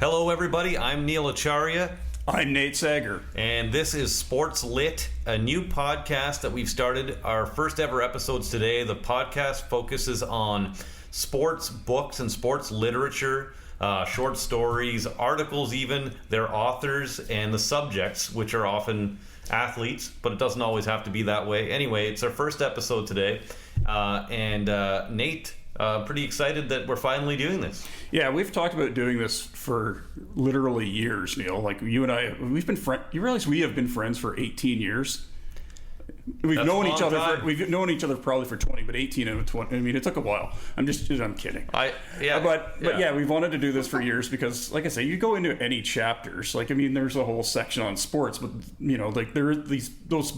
Hello, everybody. I'm Neil Acharya. I'm Nate Sager. And this is SportsLit, a new podcast that we've started. Our first ever episodes today. The podcast focuses on sports books and sports literature, short stories, articles even, their authors, and the subjects, which are often athletes, but it doesn't always have to be that way. Anyway, it's our first episode today. Nate, pretty excited that we're finally doing this. Yeah, we've talked about doing this for literally years, Neil. Like you and I, we've been friends. You realize we have been friends for 18 years. We've known each other. We've known each other probably for 20, but 18 and 20. I mean, it took a while. I'm kidding. But we've wanted to do this for years because, like I say, you go into any chapters. Like, I mean, there's a whole section on sports, but you know, like those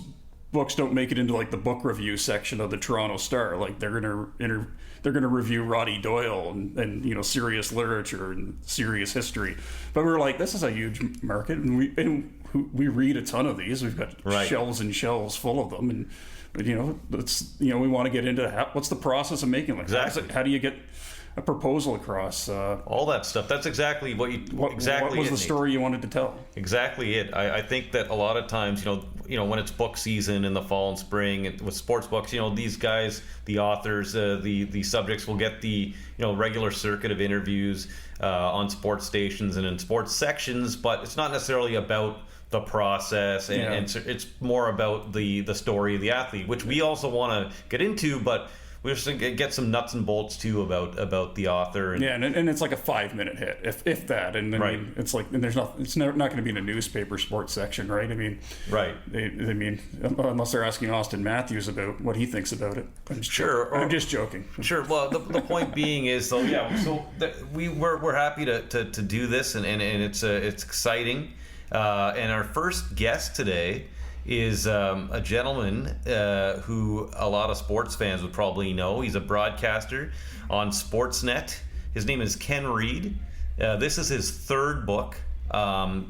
books don't make it into like the book review section of the Toronto Star. Like they're gonna review Roddy Doyle and you know, serious literature and serious history. But we're like, this is a huge market, and we read a ton of these. We've got shelves and shelves full of them, and we want to get into what's the process of making like exactly. How do you get a proposal across? All that stuff. That's exactly what was the story you wanted to tell? Exactly it. I think that a lot of times, you know, when it's book season in the fall and spring, and with sports books, you know, these guys, the authors, the subjects will get the regular circuit of interviews on sports stations and in sports sections, but it's not necessarily about the process, and it's more about the story of the athlete, which we also want to get into, but we just get some nuts and bolts too about the author. And it's like a 5-minute hit, if that. And I mean, it's like, and it's not going to be in a newspaper sports section, right? I mean, right. I mean, unless they're asking Austin Matthews about what he thinks about it. I'm just joking. Sure. Well, the point being is, though, we're happy to do this, and it's exciting. And our first guest today is a gentleman who a lot of sports fans would probably know. He's a broadcaster on Sportsnet. His name is Ken Reid. This is his third book.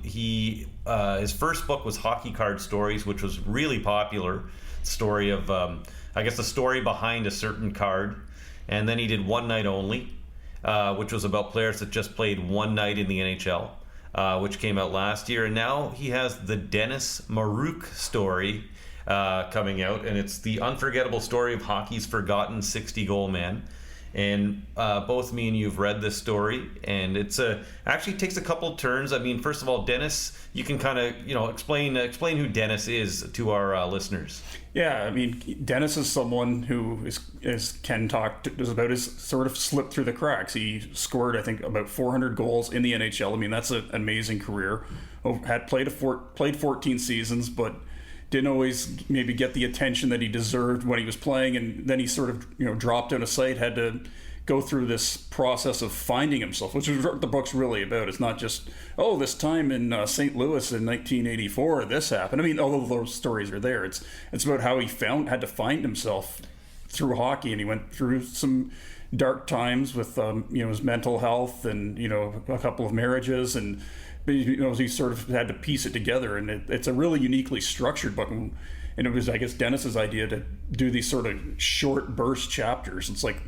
His first book was Hockey Card Stories, which was really popular. Story of, the story behind a certain card. And then he did One Night Only, which was about players that just played one night in the NHL. Which came out last year, and now he has the Dennis Maruk story coming out, and it's the unforgettable story of hockey's forgotten 60-goal man. And both me and you have read this story, and it's actually takes a couple turns. I mean, first of all, Dennis, you can kind of explain who Dennis is to our listeners. Yeah, I mean, Dennis is someone who as Ken talked about, is sort of slipped through the cracks. He scored, I think, about 400 goals in the NHL. I mean, that's an amazing career. Had played 14 seasons, but didn't always maybe get the attention that he deserved when he was playing, and then he sort of dropped out of sight, had to go through this process of finding himself, which is what the book's really about. It's not just, this time in St. Louis in 1984 this happened. I mean, although those stories are there, it's about how he had to find himself through hockey, and he went through some dark times with his mental health and a couple of marriages, and he sort of had to piece it together, and it's a really uniquely structured book, and it was, I guess, Dennis's idea to do these sort of short burst chapters. It's like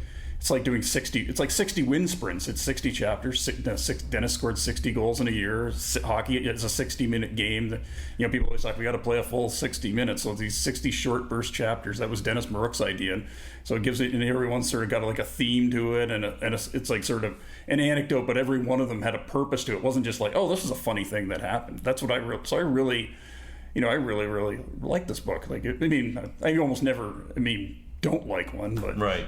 doing 60. It's like 60 wind sprints. It's 60 chapters. Dennis scored 60 goals in a year. Hockey is a 60-minute game. People always like, we got to play a full 60 minutes. So these 60 short burst chapters. That was Dennis Maruk's idea. And so it gives it, and everyone's sort of got like a theme to it, and it's like sort of an anecdote, but every one of them had a purpose to it. It wasn't just like, this is a funny thing that happened. That's what I wrote. So I really like this book. Like, I mean, I almost never, don't like one, but right.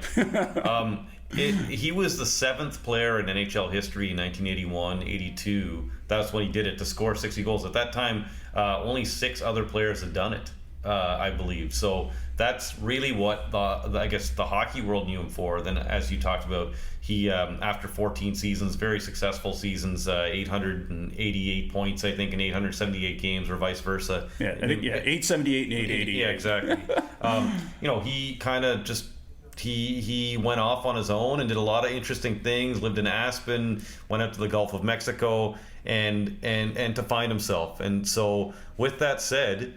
He was the 7th player in NHL history in 1981-82. That's when he did it, to score 60 goals. At that time, only 6 other players had done it, I believe. So that's really what the hockey world knew him for. Then, as you talked about, he after 14 seasons, very successful seasons, 888 points, I think, in 878 games, or vice versa. Yeah, I think 878 and 880. Yeah, exactly. He kind of just he went off on his own and did a lot of interesting things. Lived in Aspen, went out to the Gulf of Mexico, and to find himself. And so, with that said,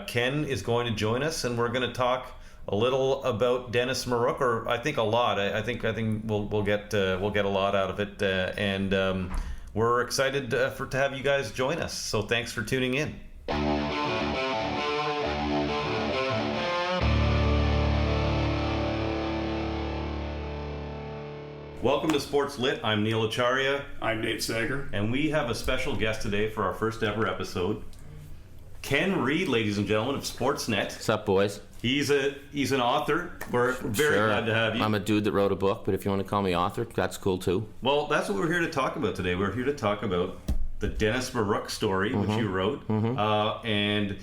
Ken is going to join us, and we're going to talk a little about Dennis Maruk, or I think a lot. I think we'll get a lot out of it, and we're excited to have you guys join us. So thanks for tuning in. Welcome to SportsLit. I'm Neil Acharya. I'm Nate Sager. And we have a special guest today for our first ever episode. Ken Reid, ladies and gentlemen, of Sportsnet. What's up, boys? He's an author. We're very glad to have you. I'm a dude that wrote a book, but if you want to call me author, that's cool too. Well, that's what we're here to talk about today. We're here to talk about the Dennis Maruk story, which you wrote. And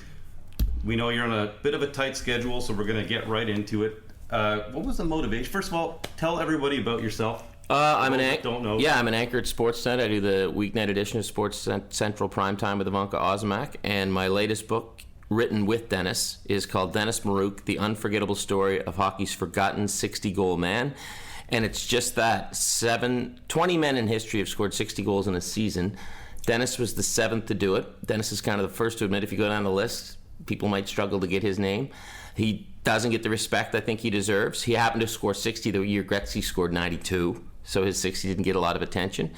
we know you're on a bit of a tight schedule, so we're going to get right into it. What was the motivation? First of all, tell everybody about yourself. I'm an anchor. Don't know. Yeah, I'm an anchor at Sportsnet. I do the weeknight edition of Sportsnet Central Primetime with Ivanka Ozimak, and my latest book, written with Dennis, is called Dennis Maruk: The Unforgettable Story of Hockey's Forgotten 60-Goal Man. And it's just that. 20 men in history have scored 60 goals in a season. Dennis was the 7th to do it. Dennis is kind of the first to admit, if you go down the list, people might struggle to get his name. He doesn't get the respect I think he deserves. He happened to score 60 the year Gretzky scored 92, so his 60 didn't get a lot of attention.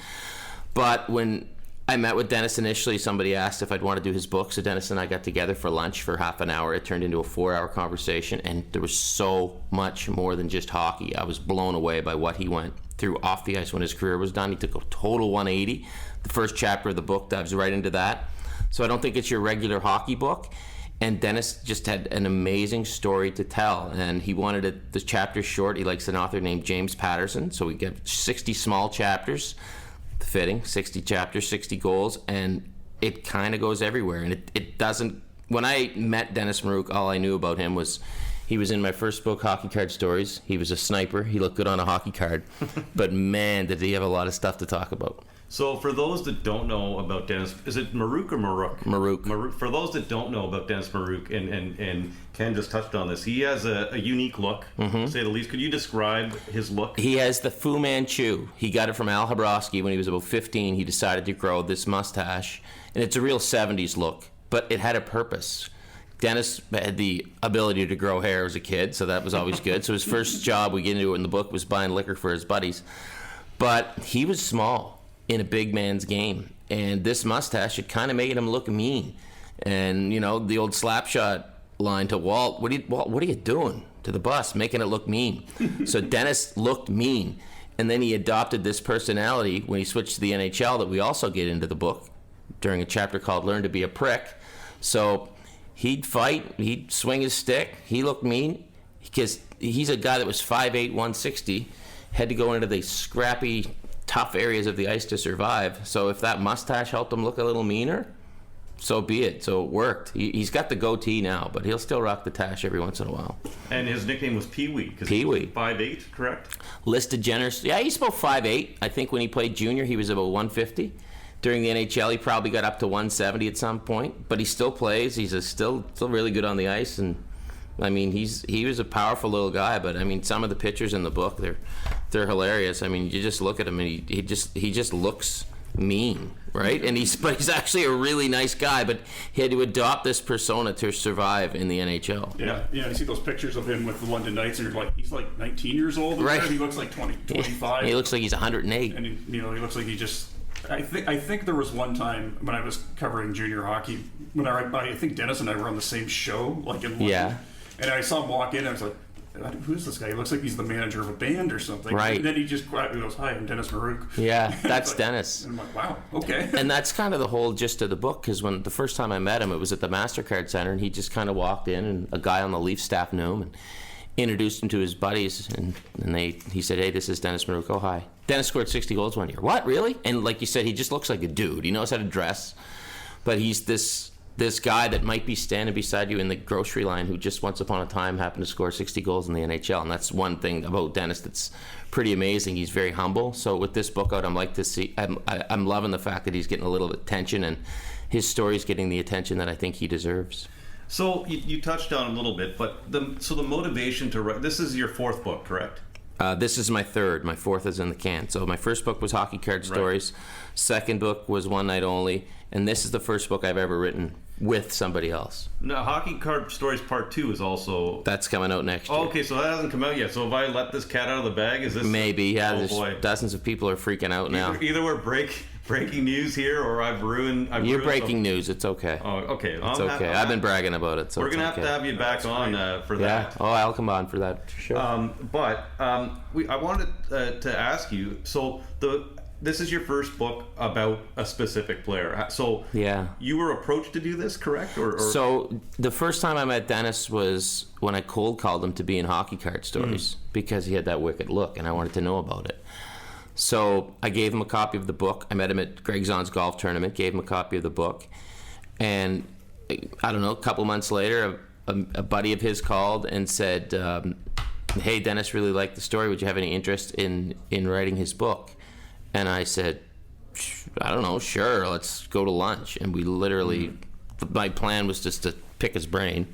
But when I met with Dennis initially, somebody asked if I'd want to do his book, so Dennis and I got together for lunch for half an hour. It turned into a 4-hour conversation, and there was so much more than just hockey. I was blown away by what he went through off the ice when his career was done. He took a total 180. The first chapter of the book dives right into that. So I don't think it's your regular hockey book. And Dennis just had an amazing story to tell, and he wanted the chapter short. He likes an author named James Patterson, so we get 60 small chapters, fitting, 60 chapters, 60 goals, and it kind of goes everywhere. And it doesn't. When I met Dennis Maruk, all I knew about him was he was in my first book, Hockey Card Stories. He was a sniper. He looked good on a hockey card, but man, did he have a lot of stuff to talk about. So for those that don't know about Dennis, is it Maruk or Maruk? Maruk. For those that don't know about Dennis Maruk, and Ken just touched on this, he has a unique look, to say the least. Could you describe his look? He has the Fu Manchu. He got it from Al Habrowski when he was about 15. He decided to grow this mustache, and it's a real 70s look, but it had a purpose. Dennis had the ability to grow hair as a kid, so that was always good. So his first job, we get into it in the book, was buying liquor for his buddies. But he was small in a big man's game, and this mustache, it kind of made him look mean. And you know, the old slapshot line to Walt, what are you doing to the bus, making it look mean? So Dennis looked mean, and then he adopted this personality when he switched to the NHL that we also get into the book during a chapter called Learn to Be a Prick. So he'd fight, he'd swing his stick, he looked mean, because he's a guy that was 5'8", 160, had to go into the scrappy, tough areas of the ice to survive. So if that mustache helped him look a little meaner, so be it. So it worked. He's got the goatee now, but he'll still rock the tash every once in a while. And his nickname was Pee-wee. Pee-wee. 5'8", correct? Listed generous. Yeah, he's about 5'8". I think when he played junior, he was about 150. During the NHL, he probably got up to 170 at some point, but he still plays. He's still really good on the ice, and I mean, he was a powerful little guy, but I mean, some of the pictures in the book, they're hilarious. I mean, you just look at him and he just looks mean, right? And but he's actually a really nice guy, but he had to adopt this persona to survive in the NHL. Yeah. You see those pictures of him with the London Knights, and you're like, he's like 19 years old. Right. He looks like 25. He looks like he's 108. And he looks like he just. I think there was one time when I was covering junior hockey when I think Dennis and I were on the same show, like in London. Yeah. And I saw him walk in, and I was like, who is this guy? He looks like he's the manager of a band or something. Right. And then he just quietly goes, "Hi, I'm Dennis Maruk." Yeah, that's like, Dennis. And I'm like, wow, okay. And that's kind of the whole gist of the book, because when the first time I met him, it was at the MasterCard Center, and he just kind of walked in, and a guy on the Leaf staff knew him, and introduced him to his buddies, and he said, "Hey, this is Dennis Maruk." "Oh, hi." Dennis scored 60 goals one year. "What, really?" And like you said, he just looks like a dude. He knows how to dress, but he's this guy that might be standing beside you in the grocery line who just once upon a time happened to score 60 goals in the NHL. And that's one thing about Dennis that's pretty amazing. He's very humble. So with this book out, I'm loving the fact that he's getting a little attention, and his story's getting the attention that I think he deserves. So you touched on a little bit, but the motivation to write, this is your 4th book, correct? This is my 3rd. My 4th is in the can. So my first book was Hockey Card Stories. Right. Second book was One Night Only. And this is the first book I've ever written with somebody else. Now, Hockey Card Stories Part 2 is also... That's coming out next year. Okay, so that hasn't come out yet. So if I let this cat out of the bag, is this... Maybe, yeah. Oh, boy. Dozens of people are freaking out now. Either we're breaking news here, or I've ruined. You're ruined breaking news. It's okay. Oh, okay. It's okay. I've been bragging about it. So We're gonna okay. have to have you back on for Yeah. that. Oh, I'll come on for that. Sure. I wanted to ask you. So this is your first book about a specific player. So Yeah. you were approached to do this, correct? Or So the first time I met Dennis was when I cold called him to be in Hockey Card Stories because he had that wicked look, and I wanted to know about it. So I gave him a copy of the book. I met him at Greg Zahn's golf tournament, gave him a copy of the book. And I don't know, a couple months later, a buddy of his called and said, hey, Dennis really liked the story. Would you have any interest in writing his book? And I said, I don't know, sure, let's go to lunch. And we literally, my plan was just to pick his brain.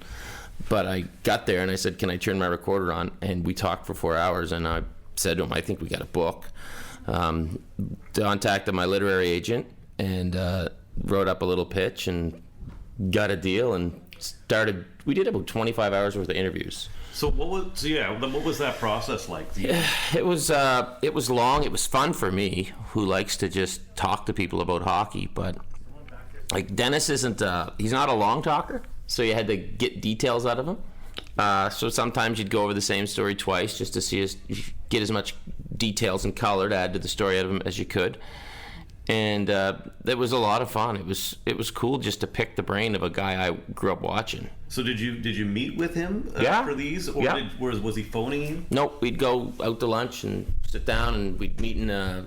But I got there and I said, can I turn my recorder on? And we talked for 4 hours, and I said to him, I think we got a book. Contacted my literary agent and wrote up a little pitch and got a deal and started. We did about 25 hours worth of interviews. So what was that process like? It was long. It was fun for me, who likes to just talk to people about hockey. But like Dennis isn't. He's not a long talker, so you had to get details out of him. So sometimes you'd go over the same story twice just to get as much details and color to add to the story out of him as you could. And it was a lot of fun. It was cool just to pick the brain of a guy I grew up watching. So did you meet with him for these, or was he phoning you? Nope, we'd go out to lunch and sit down, and we'd meet in a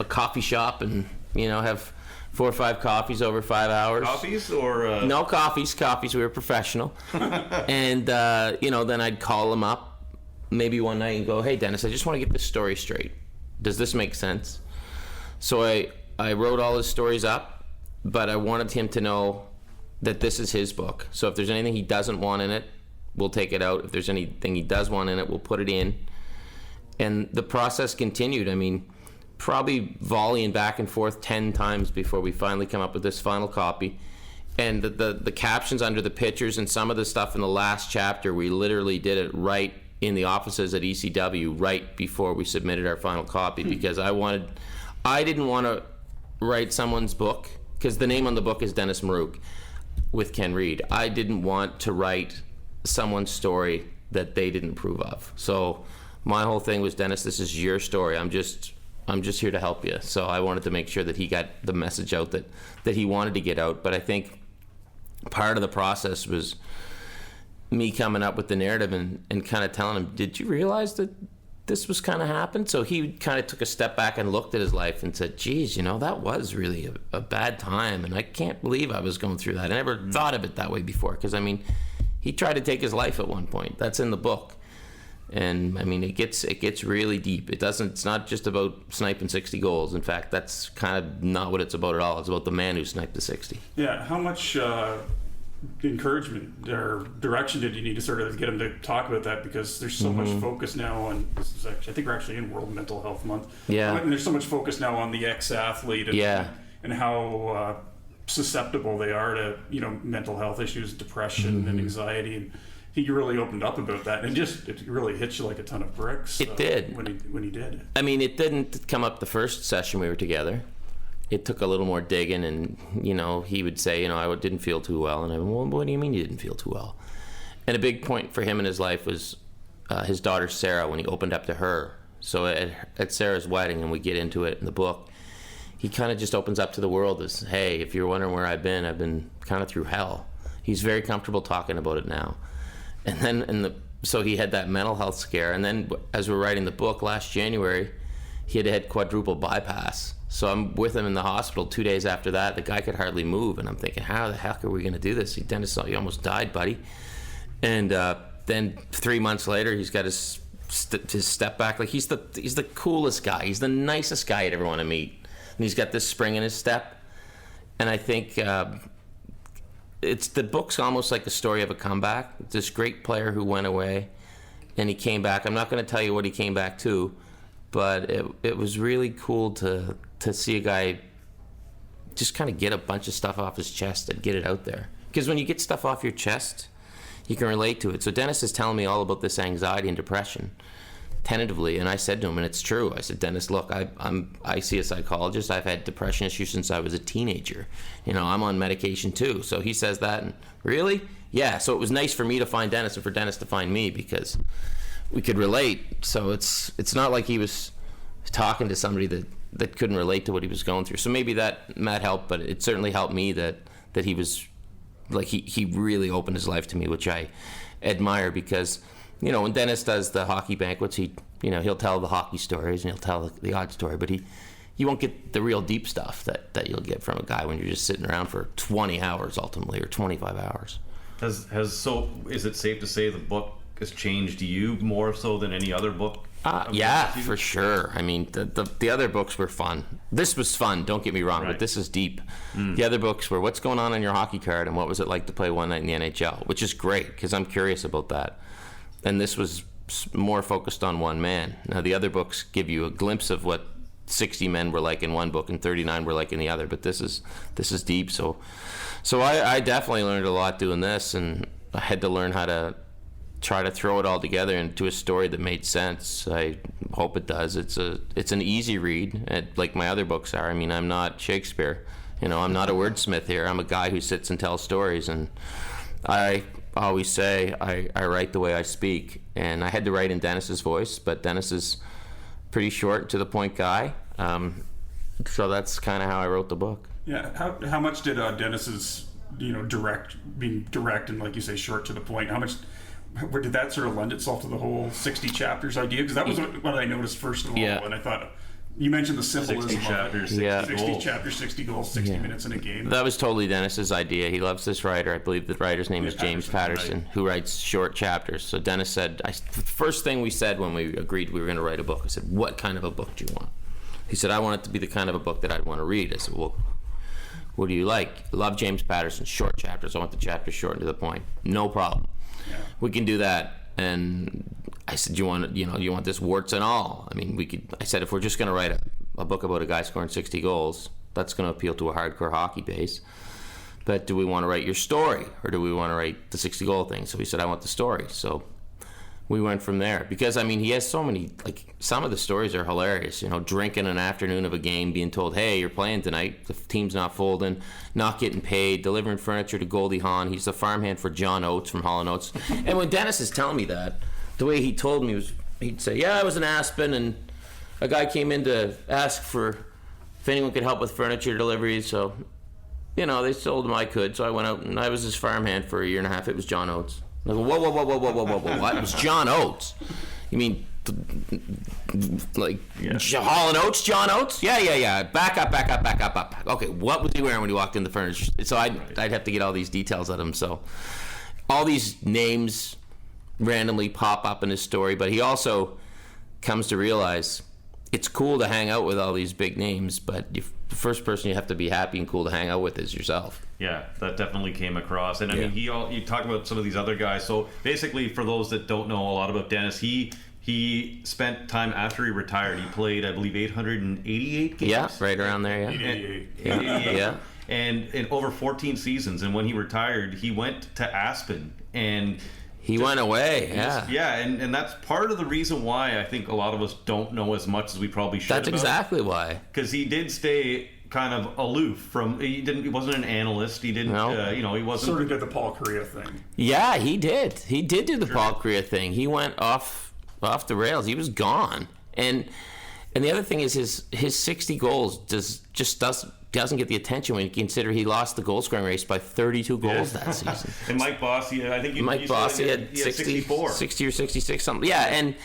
coffee shop, and have 4 or 5 coffees over 5 hours. Coffees or no coffees. We were professional. And then I'd call him up maybe one night and go, hey Dennis, I just want to get this story straight. Does this make sense? So I wrote all his stories up, but I wanted him to know that this is his book. So if there's anything he doesn't want in it, we'll take it out. If there's anything he does want in it, we'll put it in. And the process continued. I mean, probably volleying back and forth 10 times before we finally come up with this final copy. And the captions under the pictures and some of the stuff in the last chapter, we literally did it right in the offices at ECW right before we submitted our final copy, because I didn't want to write someone's book, because the name on the book is Dennis Maruk with Ken Reid. I didn't want to write someone's story that they didn't approve of. So my whole thing was, Dennis, this is your story. I'm just here to help you. So I wanted to make sure that he got the message out that he wanted to get out. But I think part of the process was me coming up with the narrative and kind of telling him, did you realize that this was kind of happened? So he kind of took a step back and looked at his life and said, geez, that was really a bad time, and I can't believe I was going through that. I never thought of it that way before, because he tried to take his life at one point. That's in the book. And it gets really deep. It's not just about sniping 60 goals. In fact, that's kind of not what it's about at all. It's about the man who sniped the 60. Yeah, how much encouragement or direction did you need to sort of get him to talk about that? Because there's so much focus now on, I think we're actually in World Mental Health Month. Yeah. And there's so much focus now on the ex-athlete and how susceptible they are to, mental health issues, depression and anxiety. And he really opened up about that, and it really hit you like a ton of bricks. It did. When he did. It didn't come up the first session we were together. It took a little more digging, and he would say, I didn't feel too well, and I went, well, what do you mean you didn't feel too well? And a big point for him in his life was his daughter Sarah, when he opened up to her. So at Sarah's wedding, and we get into it in the book, he kind of just opens up to the world as, hey, if you're wondering where I've been kind of through hell. He's very comfortable talking about it now. And then so he had that mental health scare, and then as we're writing the book last January, he had quadruple bypass. So I'm with him in the hospital 2 days after that. The guy could hardly move, and I'm thinking, how the heck are we going to do this? Dennis, you almost died, buddy. And then 3 months later, he's got his step back. Like, he's the coolest guy. He's the nicest guy you'd ever want to meet. And he's got this spring in his step. And I think the book's almost like the story of a comeback. This great player who went away, and he came back. I'm not going to tell you what he came back to, but it was really cool to see a guy just kind of get a bunch of stuff off his chest and get it out there. Because when you get stuff off your chest, you can relate to it. So Dennis is telling me all about this anxiety and depression tentatively, and I said to him, and it's true. I said, Dennis, look, I see a psychologist. I've had depression issues since I was a teenager. I'm on medication too. So he says that, and really, yeah. So it was nice for me to find Dennis and for Dennis to find me because we could relate. So it's not like he was talking to somebody that couldn't relate to what he was going through. So maybe that helped, but it certainly helped me that he was like he really opened his life to me, which I admire because. When Dennis does the hockey banquets, he'll tell the hockey stories and he'll tell the odd story, but you won't get the real deep stuff that you'll get from a guy when you're just sitting around for 20 hours ultimately, or 25 hours. So is it safe to say the book has changed you more so than any other book? Yeah, for sure. I mean, the other books were fun. This was fun, don't get me wrong, right. But this is deep. The other books were what's going on your hockey card and what was it like to play one night in the NHL, which is great because I'm curious about that. And this was more focused on one man. Now, the other books give you a glimpse of what 60 men were like in one book and 39 were like in the other, but this is deep. So I definitely learned a lot doing this, and I had to learn how to try to throw it all together into a story that made sense. I hope it does. It's an easy read, like my other books are. I mean, I'm not Shakespeare. I'm not a wordsmith here. I'm a guy who sits and tells stories, and I always say I write the way I speak, and I had to write in Dennis's voice, but Dennis is pretty short, to the point guy, so that's kind of how I wrote the book. Yeah, how much did Dennis's being direct and, like you say, short to the point, how much did that sort of lend itself to the whole 60 chapters idea? Because that was what I noticed first of all, and I thought you mentioned the symbolism 60 chapters, 60 goals. chapters, 60 goals, 60 minutes in a game. That was totally Dennis's idea. He loves this writer. I believe the writer's name is James Patterson, who writes short chapters. So Dennis said, the first thing we said when we agreed we were going to write a book, I said, what kind of a book do you want? He said, I want it to be the kind of a book that I'd want to read. I said, well, what do you like? I love James Patterson, short chapters. I want the chapters short and to the point. No problem. Yeah. We can do that. And I said, you want this warts and all? I mean, I said, if we're just going to write a book about a guy scoring 60 goals, that's going to appeal to a hardcore hockey base. But do we want to write your story, or do we want to write the 60 goal thing? So he said, I want the story. So we went from there, because he has so many, some of the stories are hilarious. Drinking an afternoon of a game, being told, hey, you're playing tonight, the team's not folding, not getting paid, delivering furniture to Goldie Hawn. He's the farmhand for John Oates from Hall & Oates. And when Dennis is telling me that, the way he told me was, he'd say, yeah, I was in Aspen, and a guy came in to ask if anyone could help with furniture deliveries. So, they told him I could. So I went out, and I was his farmhand for a year and a half. It was John Oates. I go, whoa, what? It was John Oates. You mean, Hall & Oates, John Oates? Yeah. Back up. Okay, what was he wearing when he walked in the furniture? So I'd have to get all these details out of him. So all these names randomly pop up in his story, but he also comes to realize it's cool to hang out with all these big names, but the first person you have to be happy and cool to hang out with is yourself. Yeah, that definitely came across. And I mean, you talked about some of these other guys. So basically, for those that don't know a lot about Dennis, he spent time after he retired. He played, I believe, 888 games. Yeah, right around there. Yeah. And in over 14 seasons. And when he retired, he went to Aspen and. He went away, and that's part of the reason why I think a lot of us don't know as much as we probably should. That's exactly why. Because he did stay kind of aloof from. He wasn't an analyst. He didn't. He wasn't. Sort of did the Paul Kariya thing. Yeah, he did. He did do the Paul Kariya thing. He went off the rails. He was gone. And the other thing is his 60 goals doesn't get the attention when you consider he lost the goal scoring race by 32 goals that season. And Mike Bossy, I think Mike Bossy had 64. 60 or 66 something. Yeah, and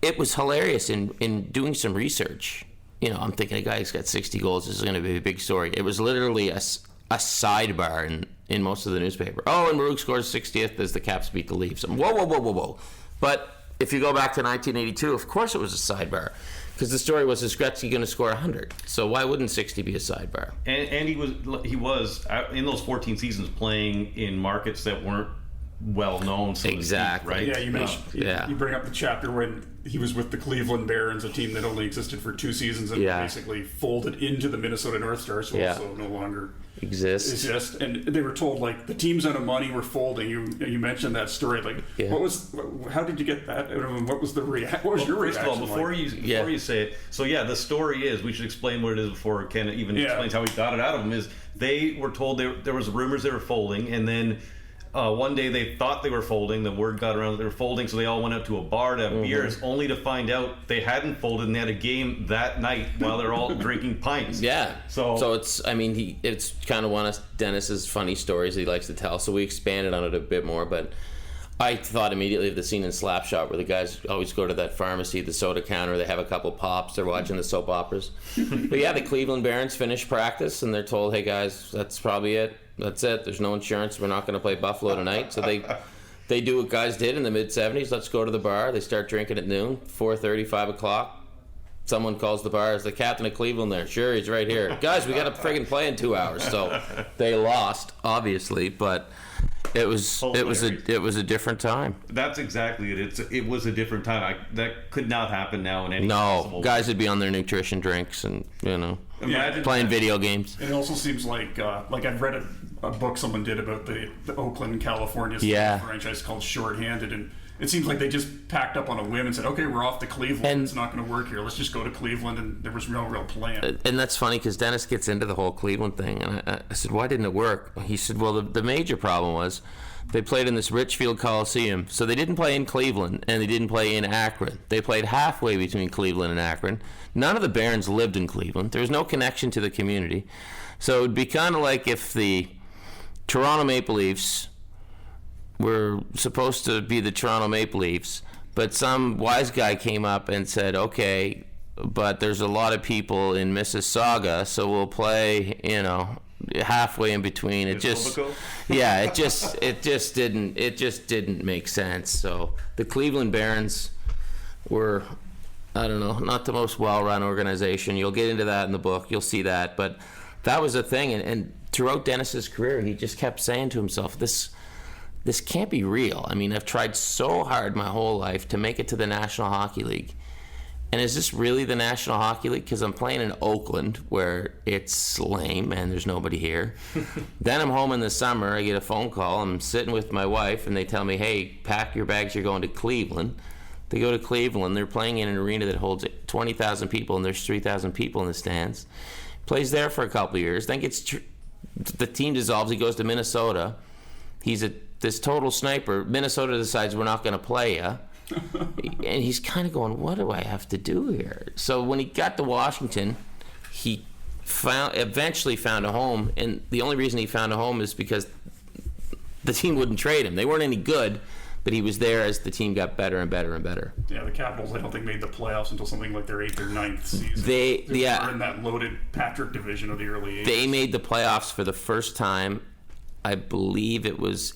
it was hilarious in doing some research. I'm thinking a guy who's got 60 goals, this is going to be a big story. It was literally a sidebar in most of the newspaper. Oh, and Maruk scores 60th as the Caps beat the Leafs. Whoa. But if you go back to 1982, of course it was a sidebar. Because the story was, is Gretzky going to score 100? So why wouldn't 60 be a sidebar? And he was in those 14 seasons playing in markets that weren't well known. So Exactly. to speak, right? Yeah, you mentioned. Yeah. You bring up the chapter when he was with the Cleveland Barons, a team that only existed for 2 seasons and basically folded into the Minnesota North Stars, who also no longer exist. And they were told, like, the teams out of money were folding. You mentioned that story. Like, how did you get that? What was the what was your reaction? First of all, before you say it, so the story is, we should explain what it is before Ken even explains how he got it out of him. Is they were told there was rumors they were folding, and then one day they thought they were folding. The word got around that they were folding, so they all went out to a bar to have beers, only to find out they hadn't folded and they had a game that night while they're all drinking pints. Yeah. So it's it's kind of one of Dennis's funny stories he likes to tell. So we expanded on it a bit more, but I thought immediately of the scene in Slapshot where the guys always go to that pharmacy, the soda counter, they have a couple pops, they're watching the soap operas. But yeah, the Cleveland Barons finish practice and they're told, hey guys, that's probably it. That's it. There's no insurance. We're not going to play Buffalo tonight. So they do what guys did in the mid-'70s. Let's go to the bar. They start drinking at noon, 4:30, 5 o'clock. Someone calls the bar. Is the captain of Cleveland there? Sure, he's right here. Guys, we got to friggin' play in 2 hours. So they lost, obviously, but it was a different time. That's exactly it. It was a different time. That could not happen now in any possible guys would be on their nutrition drinks and playing video games. It also seems like I've read a book someone did about the Oakland, California franchise called Shorthanded, and it seems like they just packed up on a whim and said, okay, we're off to Cleveland. And it's not going to work here. Let's just go to Cleveland, and there was no real plan. And that's funny because Dennis gets into the whole Cleveland thing, and I said, why didn't it work? He said, well, the major problem was they played in this Richfield Coliseum, so they didn't play in Cleveland, and they didn't play in Akron. They played halfway between Cleveland and Akron. None of the Barons lived in Cleveland. There was no connection to the community. So it would be kind of like if the Toronto Maple Leafs were supposed to be the Toronto Maple Leafs, but some wise guy came up and said, okay, but there's a lot of people in Mississauga, so we'll play, halfway in between. It just didn't make sense. So the Cleveland Barons were, I don't know, not the most well-run organization. You'll get into that in the book. You'll see that. But that was a thing. And throughout Dennis's career, he just kept saying to himself, this can't be real. I mean, I've tried so hard my whole life to make it to the National Hockey League. And is this really the National Hockey League? Because I'm playing in Oakland, where it's lame and there's nobody here. Then I'm home in the summer. I get a phone call. I'm sitting with my wife, and they tell me, hey, pack your bags. You're going to Cleveland. They go to Cleveland. They're playing in an arena that holds 20,000 people, and there's 3,000 people in the stands. Plays there for a couple of years. Then the team dissolves. He goes to Minnesota. He's this total sniper. Minnesota decides we're not going to play you. And he's kind of going, what do I have to do here? So when he got to Washington, he eventually found a home, and the only reason he found a home is because the team wouldn't trade him. They weren't any good, but he was there as the team got better and better and better. Yeah, the Capitals, I don't think, made the playoffs until something like their 8th or 9th season. They were in that loaded Patrick division of the early 80s. They made the playoffs for the first time, I believe it was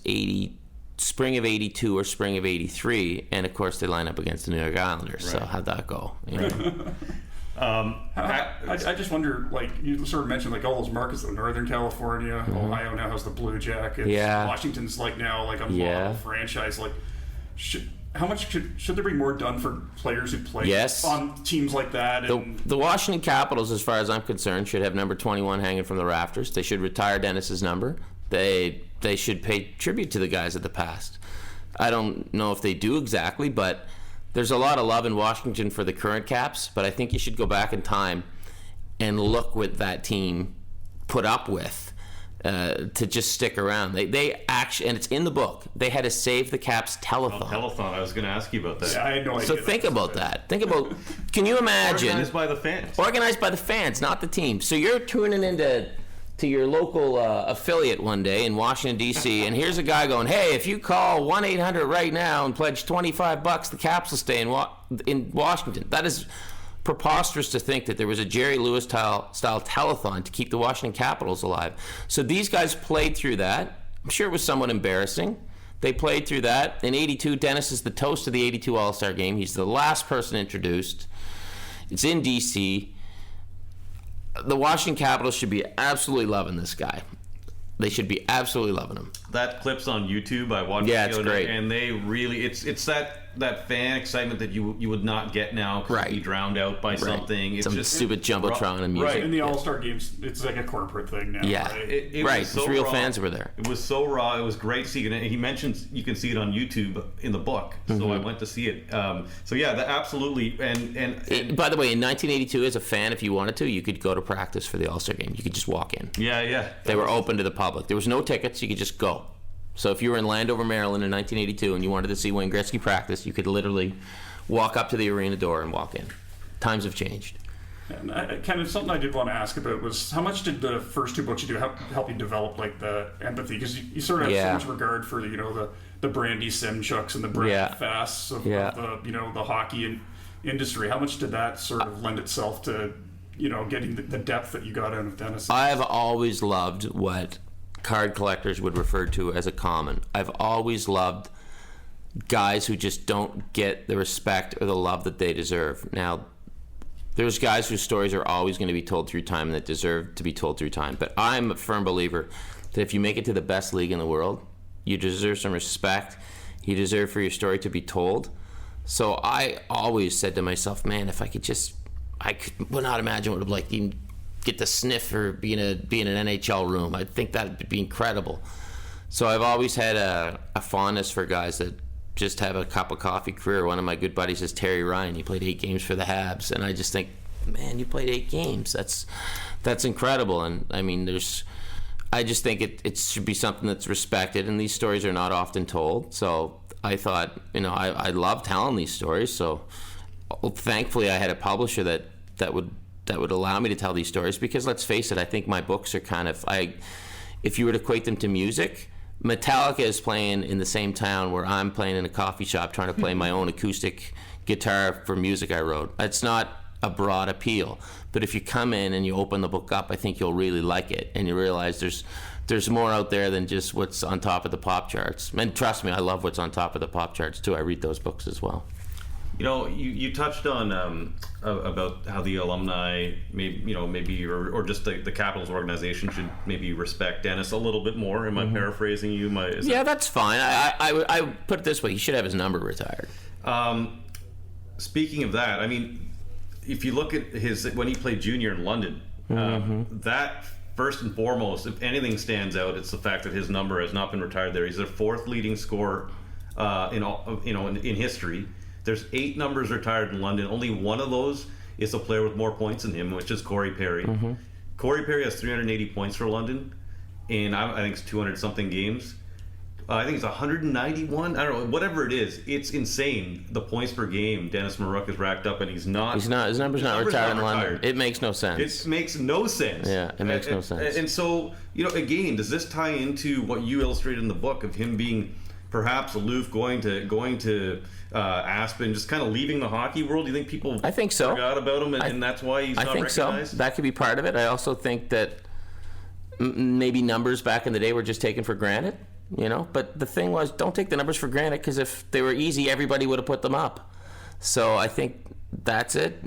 spring of 82 or spring of 83, and of course they line up against the New York Islanders. Right. So how'd that go? I just wonder, like, you sort of mentioned, like, all those markets of Northern California, Ohio now has the Blue Jackets, Washington's now like a model franchise. Like, how much should there be more done for players who play on teams like that? The Washington Capitals, as far as I'm concerned, should have number 21 hanging from the rafters. They should retire Dennis's number. They should pay tribute to the guys of the past. I don't know if they do exactly, but there's a lot of love in Washington for the current Caps, but I think you should go back in time and look what that team put up with to just stick around. They actually, and it's in the book, they had to save the Caps telethon. Telethon, I was going to ask you about that. Yeah, I had no idea. So think about that. Can you imagine? Organized by the fans. Organized by the fans, not the team. So you're tuning into your local affiliate one day in Washington, D.C., and here's a guy going, hey, if you call 1-800 right now and pledge $25, the Caps will stay in Washington. That is preposterous to think that there was a Jerry Lewis-style telethon to keep the Washington Capitals alive. So these guys played through that. I'm sure it was somewhat embarrassing. They played through that. In 82, Dennis is the toast of the 82 All-Star Game. He's the last person introduced. It's in D.C., the Washington Capitals should be absolutely loving this guy. They should be absolutely loving him. That clip's on YouTube. I watched Yeah, it it's the other great. day, and they really it's that fan excitement that you would not get now because Right. you'd be drowned out by something. It's Some just stupid jumbotron and music. Right. In the All-Star games, it's like a corporate thing now. Yeah. Right? It Right, was so because real raw. fans were there. It was so raw. It was great to see it. And he mentions you can see it on YouTube in the book. So I went to see it. So yeah, absolutely. And By the way, in 1982, as a fan, if you wanted to, you could go to practice for the All-Star game. You could just walk in. yeah. They were open to the public. There was no tickets. You could just go. So if you were in Landover, Maryland in 1982 and you wanted to see Wayne Gretzky practice, you could literally walk up to the arena door and walk in. Times have changed. And kind of something I did want to ask about was how much did the first two books you do help you develop like the empathy? Because you sort of have so much regard for the Brandy Simchucks and the Brandon Fasts of the hockey industry. How much did that sort of lend itself to getting the depth that you got out of Dennis? I've always loved what card collectors would refer to as a common. I've always loved guys who just don't get the respect or the love that they deserve. Now, there's guys whose stories are always going to be told through time and that deserve to be told through time. But I'm a firm believer that if you make it to the best league in the world, you deserve some respect. You deserve for your story to be told. So I always said to myself, man, if I would not imagine what it would be like to even get the sniff for being in an NHL room. I think that would be incredible. So I've always had a fondness for guys that just have a cup of coffee career. One of my good buddies is Terry Ryan. He played 8 games for the Habs, and I just think, man, you played 8 games. That's incredible. And I mean, I just think it should be something that's respected, and these stories are not often told. So I thought, I love telling these stories. So thankfully, I had a publisher that would allow me to tell these stories, because let's face it, I think my books are kind of, if you were to equate them to music, Metallica is playing in the same town where I'm playing in a coffee shop trying to play my own acoustic guitar for music I wrote. It's not a broad appeal, but if you come in and you open the book up, I think you'll really like it, and you realize there's more out there than just what's on top of the pop charts. And trust me, I love what's on top of the pop charts too. I read those books as well. You touched on about how the alumni maybe or just the Capitals organization should maybe respect Dennis a little bit more. Am I paraphrasing you? That's fine. I put it this way: he should have his number retired. Speaking of that, I mean, if you look at when he played junior in London, that first and foremost, if anything stands out, it's the fact that his number has not been retired there. He's their 4th leading scorer in history. There's 8 numbers retired in London. Only one of those is a player with more points than him, which is Corey Perry. Corey Perry has 380 points for London, and I think it's 200-something games. I think it's 191. I don't know, whatever it is. It's insane, the points per game Dennis Maruk has racked up, and his number's not retired in London. It makes no sense. It makes no sense. Yeah, it makes no sense. And so, again, does this tie into what you illustrated in the book of him being perhaps aloof, going to Aspen, just kind of leaving the hockey world? Do you think people forgot about him, and that's why he's not recognized? I think so. That could be part of it. I also think that maybe numbers back in the day were just taken for granted, But the thing was, don't take the numbers for granted, because if they were easy, everybody would have put them up. So I think that's it.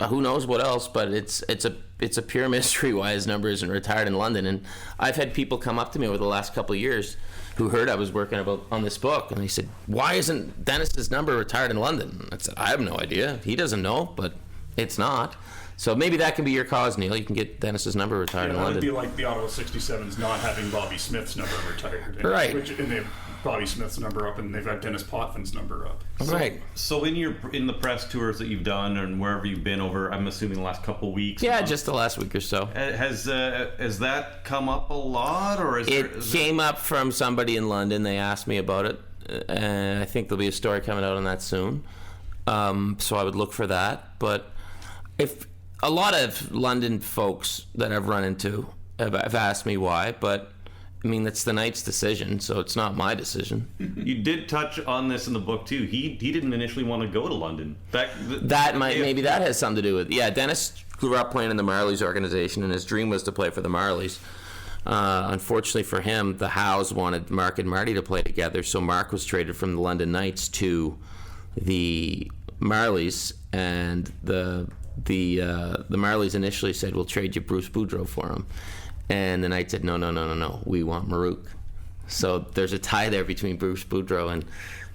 Who knows what else? But it's a pure mystery why his number isn't retired in London. And I've had people come up to me over the last couple of years who heard I was working on this book, and they said, "Why isn't Dennis's number retired in London?" And I said, "I have no idea. He doesn't know, but it's not." So maybe that can be your cause, Neil. You can get Dennis's number retired in London. It would be like the Ottawa 67s not having Bobby Smith's number retired. Right. And they have Bobby Smith's number up, and they've got Dennis Potvin's number up. Right. So in the press tours that you've done and wherever you've been over, I'm assuming the last couple of weeks. Yeah, just the last week or so. Has that come up a lot, or it came up from somebody in London? They asked me about it, and I think there'll be a story coming out on that soon. So I would look for that. But if a lot of London folks that I've run into have asked me why, but I mean, that's the Knight's decision, so it's not my decision. You did touch on this in the book too. He didn't initially want to go to London. Maybe that has something to do with it. Yeah, Dennis grew up playing in the Marlies organization, and his dream was to play for the Marlies. Unfortunately for him, the Howes wanted Mark and Marty to play together, so Mark was traded from the London Knights to the Marlies, and the Marlies initially said, "We'll trade you Bruce Boudreau for him." And the Knights said, no, we want Maruk. So there's a tie there between Bruce Boudreau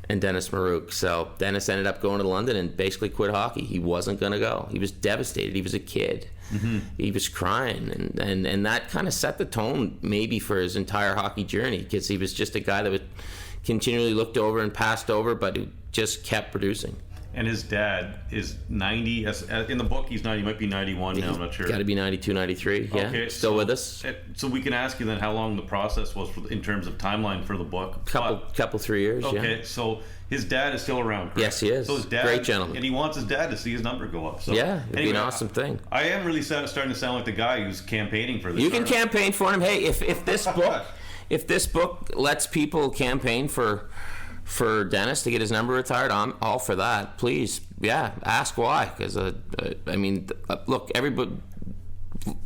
and Dennis Maruk. So Dennis ended up going to London and basically quit hockey. He wasn't going to go. He was devastated. He was a kid. Mm-hmm. He was crying. And that kind of set the tone maybe for his entire hockey journey, because he was just a guy that was continually looked over and passed over, but who just kept producing. And his dad is 90. In the book, he's 90. He might be 91 now. I'm not sure. Got to be 92, 93. Yeah, okay, still with us. So we can ask you then how long the process was in terms of timeline for the book. Couple 3 years. Okay, yeah. So his dad is still around, correct? Yes, he is. So his dad, great gentleman, and he wants his dad to see his number go up. So yeah, it'd be an awesome thing. I am really starting to sound like the guy who's campaigning for this. You can campaign for him. Hey, if this book lets people campaign for Dennis to get his number retired, I'm all for that. Please, yeah, ask why. Because look, everybody,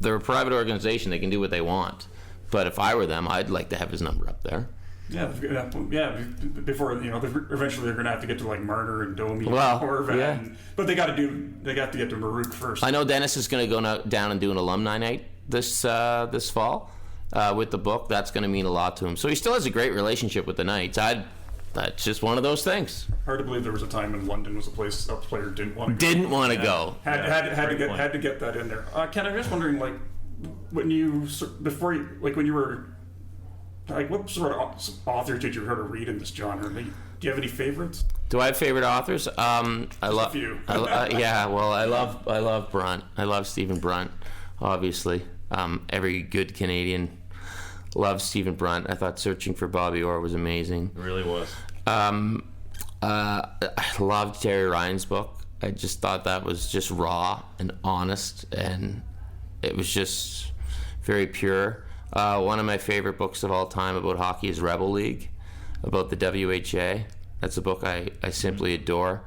they're a private organization; they can do what they want. But if I were them, I'd like to have his number up there. Yeah. Before eventually they're going to have to get to like Marner and Domi and Horvat. Yeah. But they got to get to Maruk first. I know Dennis is going to go down and do an alumni night this fall with the book. That's going to mean a lot to him. So he still has a great relationship with the Knights. That's just one of those things. Hard to believe there was a time when London was a place a player didn't want to go. Didn't want to go. Had to get that in there. Ken, I'm just wondering, like, when you were, like, what sort of authors did you hear to read in this genre? Do you have any favorites? Do I have favorite authors? I love. A few. I love Brunt. I love Stephen Brunt, obviously. Every good Canadian loves Stephen Brunt. I thought Searching for Bobby Orr was amazing. It really was. I loved Terry Ryan's book. I just thought that was just raw and honest, and it was just very pure. One of my favorite books of all time about hockey is Rebel League, about the WHA. That's a book I simply adore.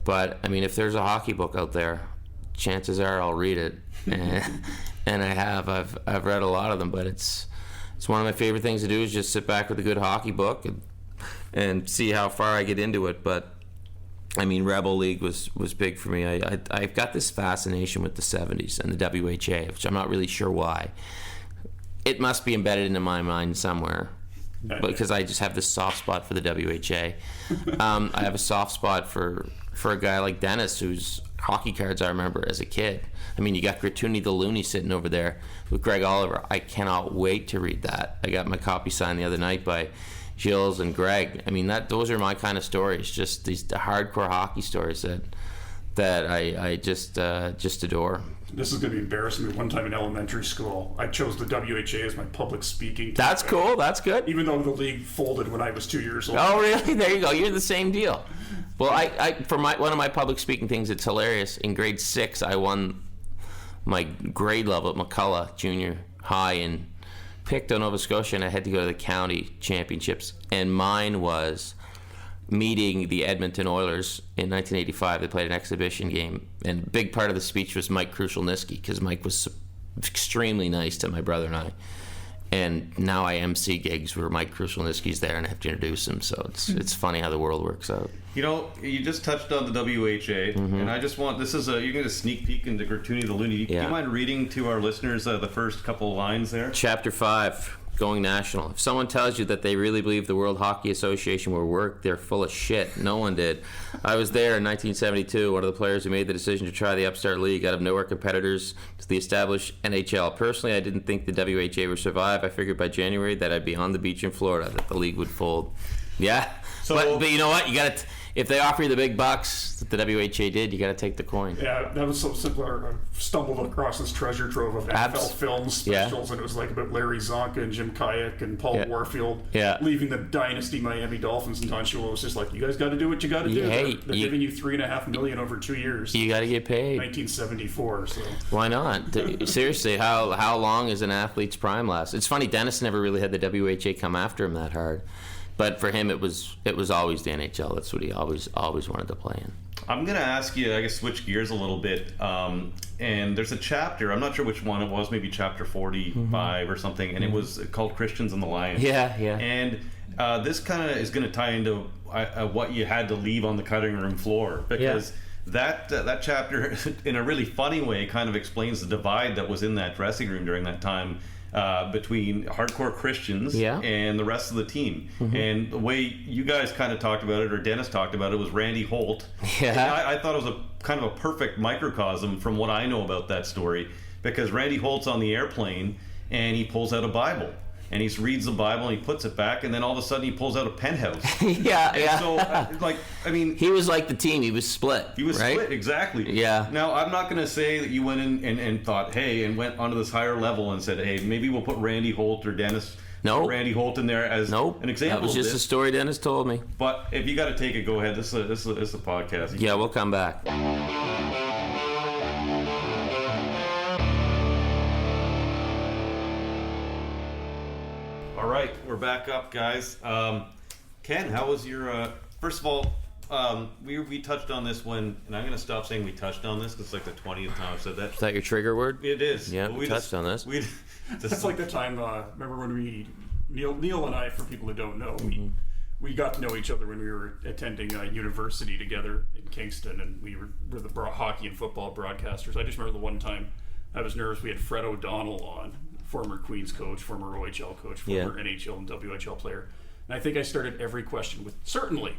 But, I mean, if there's a hockey book out there, chances are I'll read it. And I have. I've read a lot of them, but it's one of my favorite things to do is just sit back with a good hockey book and see how far I get into it. But I mean, Rebel League was big for me. I've got this fascination with the 70s and the WHA, which I'm not really sure why. It must be embedded into my mind somewhere, because I just have this soft spot for the WHA. I have a soft spot for a guy like Dennis, whose hockey cards I remember as a kid. I mean, you got Gratuny the Looney sitting over there with Greg Oliver. I cannot wait to read that. I got my copy signed the other night by Gilles and Greg. I mean, those are my kind of stories, just these hardcore hockey stories that I just adore. This is going to be embarrassing me. One time in elementary school, I chose the WHA as my public speaking. That's cool. That's good. Even though the league folded when I was 2 years old. Oh, really? There you go. You're the same deal. Well, I for one of my public speaking things, it's hilarious. In grade 6, I won my grade level at McCullough Junior High in Pictou, Nova Scotia, and I had to go to the county championships. And mine was meeting the Edmonton Oilers in 1985. They played an exhibition game, and a big part of the speech was Mike Krushelnyski, because Mike was extremely nice to my brother and I. And now I MC gigs where Mike Krushelnyski's there and I have to introduce him. So it's funny how the world works out. You know, you just touched on the WHA, and I just want, you get a sneak peek into Gratuny the Looney. Do you mind reading to our listeners the first couple of lines there? Chapter 5, Going National. If someone tells you that they really believe the World Hockey Association will work, they're full of shit. No one did. I was there in 1972, one of the players who made the decision to try the upstart league out of nowhere competitors to the established NHL. Personally, I didn't think the WHA would survive. I figured by January that I'd be on the beach in Florida, that the league would fold. Yeah, but you know what? You got to. If they offer you the big bucks that the WHA did, you got to take the coin. Yeah, that was so simple. I stumbled across this treasure trove of NFL films specials, and it was like about Larry Zonka and Jim Kayak and Paul Warfield leaving the dynasty Miami Dolphins, and Don Shula was just like, "You guys got to do what you got to do. They're giving you $3.5 million over 2 years. You got to get paid." 1974. So why not? Seriously, how long is an athlete's prime last? It's funny. Dennis never really had the WHA come after him that hard. But for him, it was always the NHL. That's what he always wanted to play in. I'm going to ask you, I guess, switch gears a little bit. And there's a chapter, I'm not sure which one it was, maybe chapter 45 or something, and it was called Christians and the Lions. Yeah. And this kind of is going to tie into what you had to leave on the cutting room floor, because that chapter, in a really funny way, kind of explains the divide that was in that dressing room during that time between hardcore Christians and the rest of the team. And the way you guys kind of talked about it, or Dennis talked about it, was Randy Holt. And I thought it was a kind of a perfect microcosm from what I know about that story, because Randy Holt's on the airplane and he pulls out a Bible. And he reads the Bible and he puts it back, and then all of a sudden he pulls out a penthouse. So, he was like the team. He was split. He was split, exactly. Yeah. Now, I'm not going to say that you went in and thought, hey, and went onto this higher level and said, hey, maybe we'll put Randy Holt or Dennis Randy Holt in there as an example. That was just a story Dennis told me. But if you got to take it, go ahead. This is a podcast. Yeah, we'll come back. All right, we're back up, guys. Ken, how was your... first of all, we touched on this and I'm going to stop saying we touched on this because it's like the 20th time I've said that. Is that your trigger word? It is. Yeah, we touched on this. It's like the time, remember when Neil and I, for people who don't know, we got to know each other when we were attending university together in Kingston, and we were the hockey and football broadcasters. I just remember the one time I was nervous. We had Fred O'Donnell on, former Queens coach, former OHL coach, former NHL and WHL player. And I think I started every question with, certainly.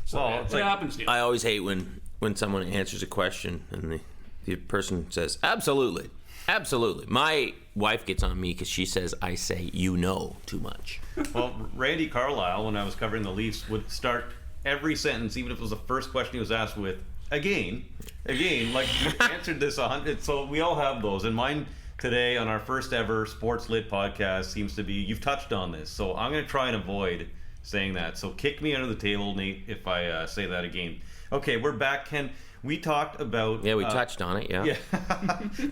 So it happens, Neil. I always hate when someone answers a question and the person says, absolutely. Absolutely. My wife gets on me because she says I say you know too much. Well, Randy Carlisle, when I was covering the Leafs, would start every sentence, even if it was the first question he was asked, with again, like you answered this 100. So we all have those. And mine today on our first ever SportsLit podcast seems to be, you've touched on this. So I'm going to try and avoid saying that. So kick me under the table, Nate, if I say that again. Okay, we're back, Ken. We talked about... Yeah, we touched on it, yeah.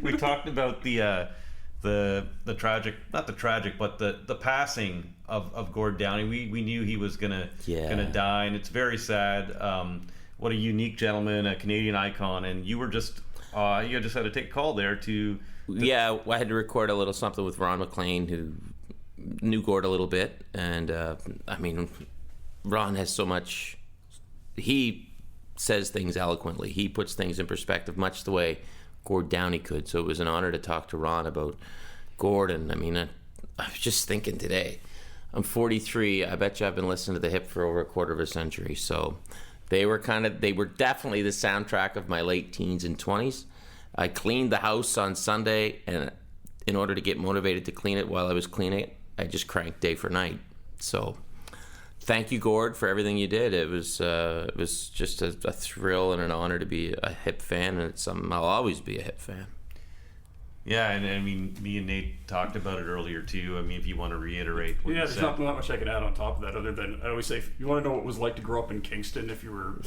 We talked about the tragic, not the tragic, but the passing of Gord Downie. We knew he was gonna die, and it's very sad. What a unique gentleman, a Canadian icon, and you were just you just had to take a call there to... Yeah, I had to record a little something with Ron McLean, who knew Gord a little bit, and Ron has so much... He says things eloquently. He puts things in perspective, much the way Gord Downie could. So it was an honor to talk to Ron about Gord. And I was just thinking today, I'm 43. I bet you I've been listening to The Hip for over a quarter of a century. So they were definitely the soundtrack of my late teens and 20s. I cleaned the house on Sunday, and in order to get motivated to clean it while I was cleaning it, I just cranked day for night. So thank you, Gord, for everything you did. It was just a thrill and an honor to be a Hip fan, and it's something I'll always be a Hip fan. Yeah, and me and Nate talked about it earlier too. If you want to reiterate what you there's said. not much I can add on top of that, other than I always say, if you want to know what it was like to grow up in Kingston, if you were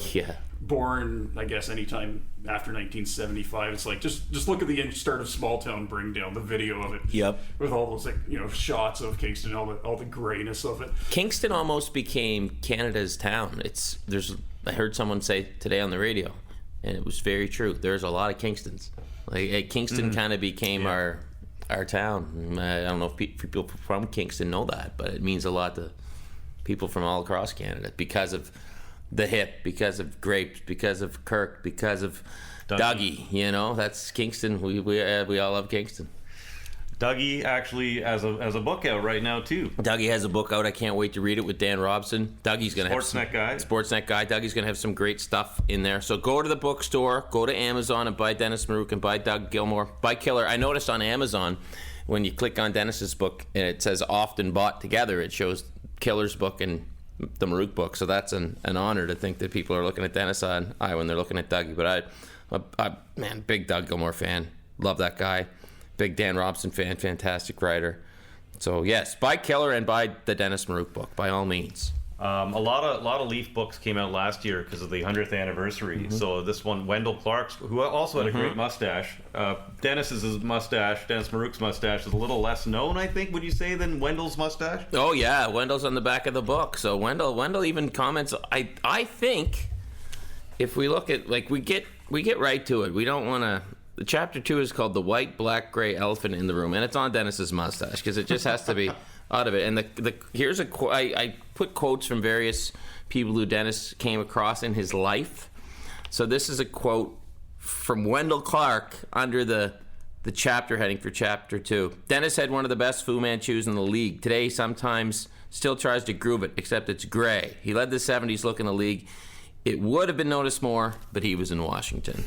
born, I guess, anytime after 1975, it's like just look at the start of Small Town Bring Down, the video of it. Yep. With all those shots of Kingston, all the grayness of it. Kingston almost became Canada's town. I heard someone say today on the radio, and it was very true. There's a lot of Kingstons. Like Kingston kind of became our town. I don't know if people from Kingston know that, but it means a lot to people from all across Canada because of the Hip, because of Grapes, because of Kirk, because of Dougie. That's Kingston. We all love Kingston. Dougie actually has a book out right now too. Dougie has a book out. I can't wait to read it with Dan Robson. Dougie's going to have Sportsnet guy. Dougie's going to have some great stuff in there. So go to the bookstore, go to Amazon and buy Dennis Maruk and buy Doug Gilmore. Buy Killer. I noticed on Amazon when you click on Dennis's book and it says often bought together, it shows Killer's book and the Maruk book. So that's an honor to think that people are looking at Dennis on when they're looking at Dougie. But I big Doug Gilmore fan. Love that guy. Big Dan Robson fan, fantastic writer. So yes, buy Killer and buy the Dennis Maruk book by all means. A lot of Leaf books came out last year because of the 100th anniversary. So this one, Wendell Clark's, who also had a great mustache. Dennis Maruk's mustache is a little less known, I think. Would you say, than Wendell's mustache? Oh yeah, Wendell's on the back of the book. So Wendell even comments. I think if we look at we get right to it. We don't want to. Chapter 2 is called The White, Black, Gray Elephant in the Room, and it's on Dennis's mustache because it just has to be out of it. And here's a quote. I put quotes from various people who Dennis came across in his life. So this is a quote from Wendell Clark under the chapter heading for Chapter 2. Dennis had one of the best Fu Manchus in the league. Today, he sometimes still tries to groove it, except it's gray. He led the 70s look in the league. It would have been noticed more, but he was in Washington.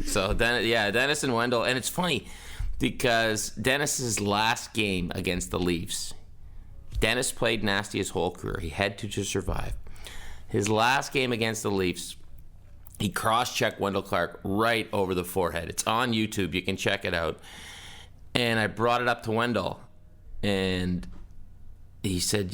So, Dennis and Wendell. And it's funny because Dennis's last game against the Leafs, Dennis played nasty his whole career. He had to survive. His last game against the Leafs, he cross-checked Wendell Clark right over the forehead. It's on YouTube. You can check it out. And I brought it up to Wendell, and he said,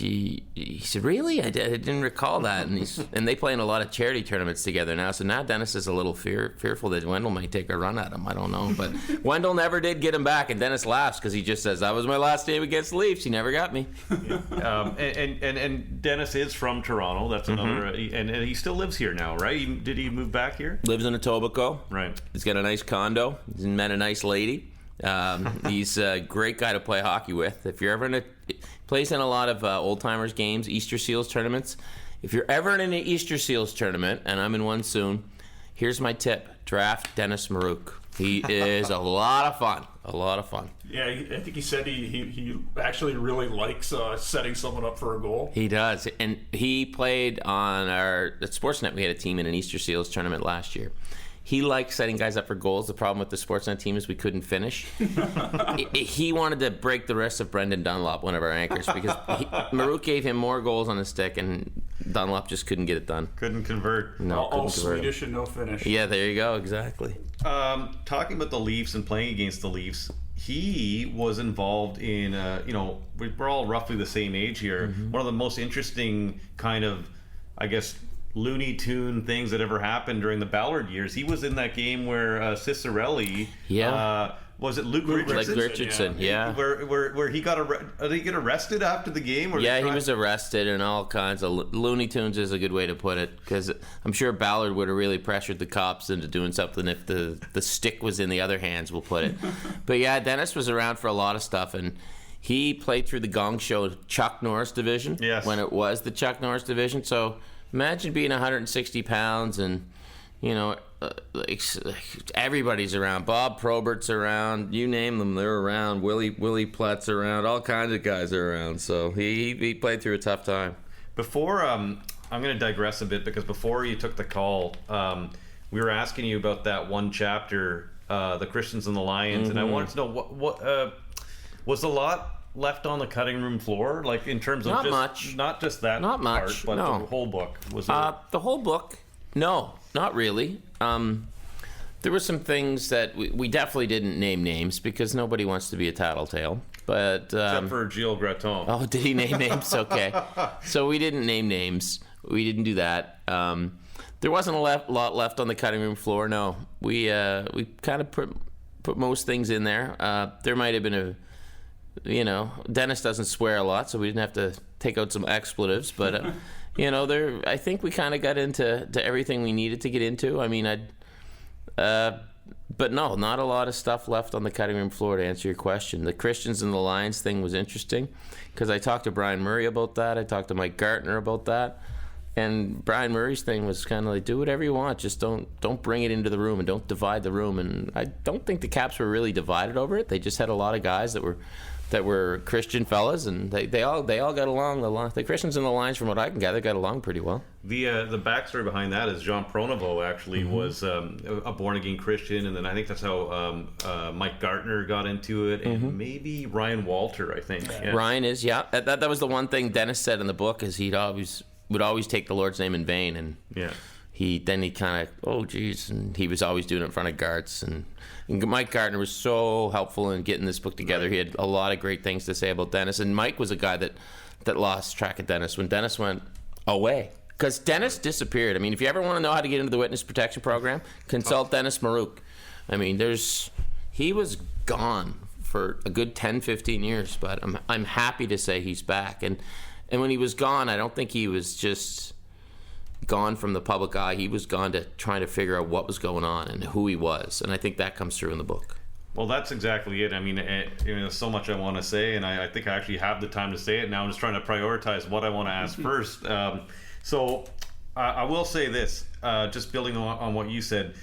really? I didn't recall that. And they play in a lot of charity tournaments together now. So now Dennis is a little fearful that Wendell might take a run at him. I don't know. But Wendell never did get him back. And Dennis laughs because he just says, that was my last game against the Leafs. He never got me. And Dennis is from Toronto. That's another. And he still lives here now, right? Did he move back here? Lives in Etobicoke. Right. He's got a nice condo. He's met a nice lady. He's a great guy to play hockey with. If you're ever plays in a lot of old timers games, Easter Seals tournaments. If you're ever in an Easter Seals tournament, and I'm in one soon, here's my tip: draft Dennis Maruk. He is a lot of fun. A lot of fun. Yeah, I think he said he actually really likes setting someone up for a goal. He does, and he played at Sportsnet. We had a team in an Easter Seals tournament last year. He likes setting guys up for goals. The problem with the Sportsnet team is we couldn't finish. He wanted to break the wrists of Brendan Dunlop, one of our anchors, because Maruk gave him more goals on his stick, and Dunlop just couldn't get it done. Couldn't convert. No, all Swedish and no finish. Yeah, there you go. Exactly. Talking about the Leafs and playing against the Leafs, he was involved in, we're all roughly the same age here. One of the most interesting kind of, I guess, Looney Tune things that ever happened during the Ballard years. He was in that game where Cicerelli, was it Luke Richardson? Yeah. Where he did he get arrested after the game? Yeah, he was arrested and all kinds of Looney Tunes is a good way to put it, because I'm sure Ballard would have really pressured the cops into doing something if the stick was in the other hands, we'll put it. But yeah, Dennis was around for a lot of stuff, and he played through the Gong Show Chuck Norris division when it was the Chuck Norris division. So imagine being 160 pounds and, everybody's around. Bob Probert's around. You name them, they're around. Willie Plett's around. All kinds of guys are around. So he played through a tough time. Before, I'm going to digress a bit, because before you took the call, we were asking you about that one chapter, the Christians and the Lions, and I wanted to know what was a lot left on the cutting room floor, like in terms of not just that part, but the whole book. Was the whole book? No, not really. There were some things that we definitely didn't name names, because nobody wants to be a tattletale. But except for Gilles Graton. Oh, did he name names? Okay. So we didn't name names. We didn't do that. There wasn't a lot left on the cutting room floor. No, we kind of put most things in there. There might have been Dennis doesn't swear a lot, so we didn't have to take out some expletives. But, I think we kind of got into everything we needed to get into. I mean, but no, not a lot of stuff left on the cutting room floor, to answer your question. The Christians and the Lions thing was interesting, because I talked to Brian Murray about that. I talked to Mike Gartner about that. And Brian Murray's thing was kind of like, do whatever you want, just don't bring it into the room and don't divide the room. And I don't think the Caps were really divided over it. They just had a lot of guys that were Christian fellas, and they all got along. The Christians and the Lions, from what I can gather, got along pretty well. The backstory behind that is Jean Pronovost actually was a born again Christian, and then I think that's how Mike Gartner got into it, and maybe Ryan Walter, I think. Yeah. Ryan is, yeah. That was the one thing Dennis said in the book, is would always take the Lord's name in vain, and he kind of, oh geez, and he was always doing it in front of guards. And Mike Gardner was so helpful in getting this book together. He had a lot of great things to say about Dennis, and Mike was a guy that lost track of Dennis when Dennis went away, because Dennis disappeared. I mean, if you ever want to know how to get into the witness protection program, consult Dennis Maruk. I mean, he was gone for a good 10-15 years, but I'm happy to say he's back. And when he was gone, I don't think he was just gone from the public eye. He was gone to trying to figure out what was going on and who he was, and I think that comes through in the book. Well, that's exactly it. I mean, there's so much I want to say, and I think I actually have the time to say it now. I'm just trying to prioritize what I want to ask first. So I will say this, just building on what you said.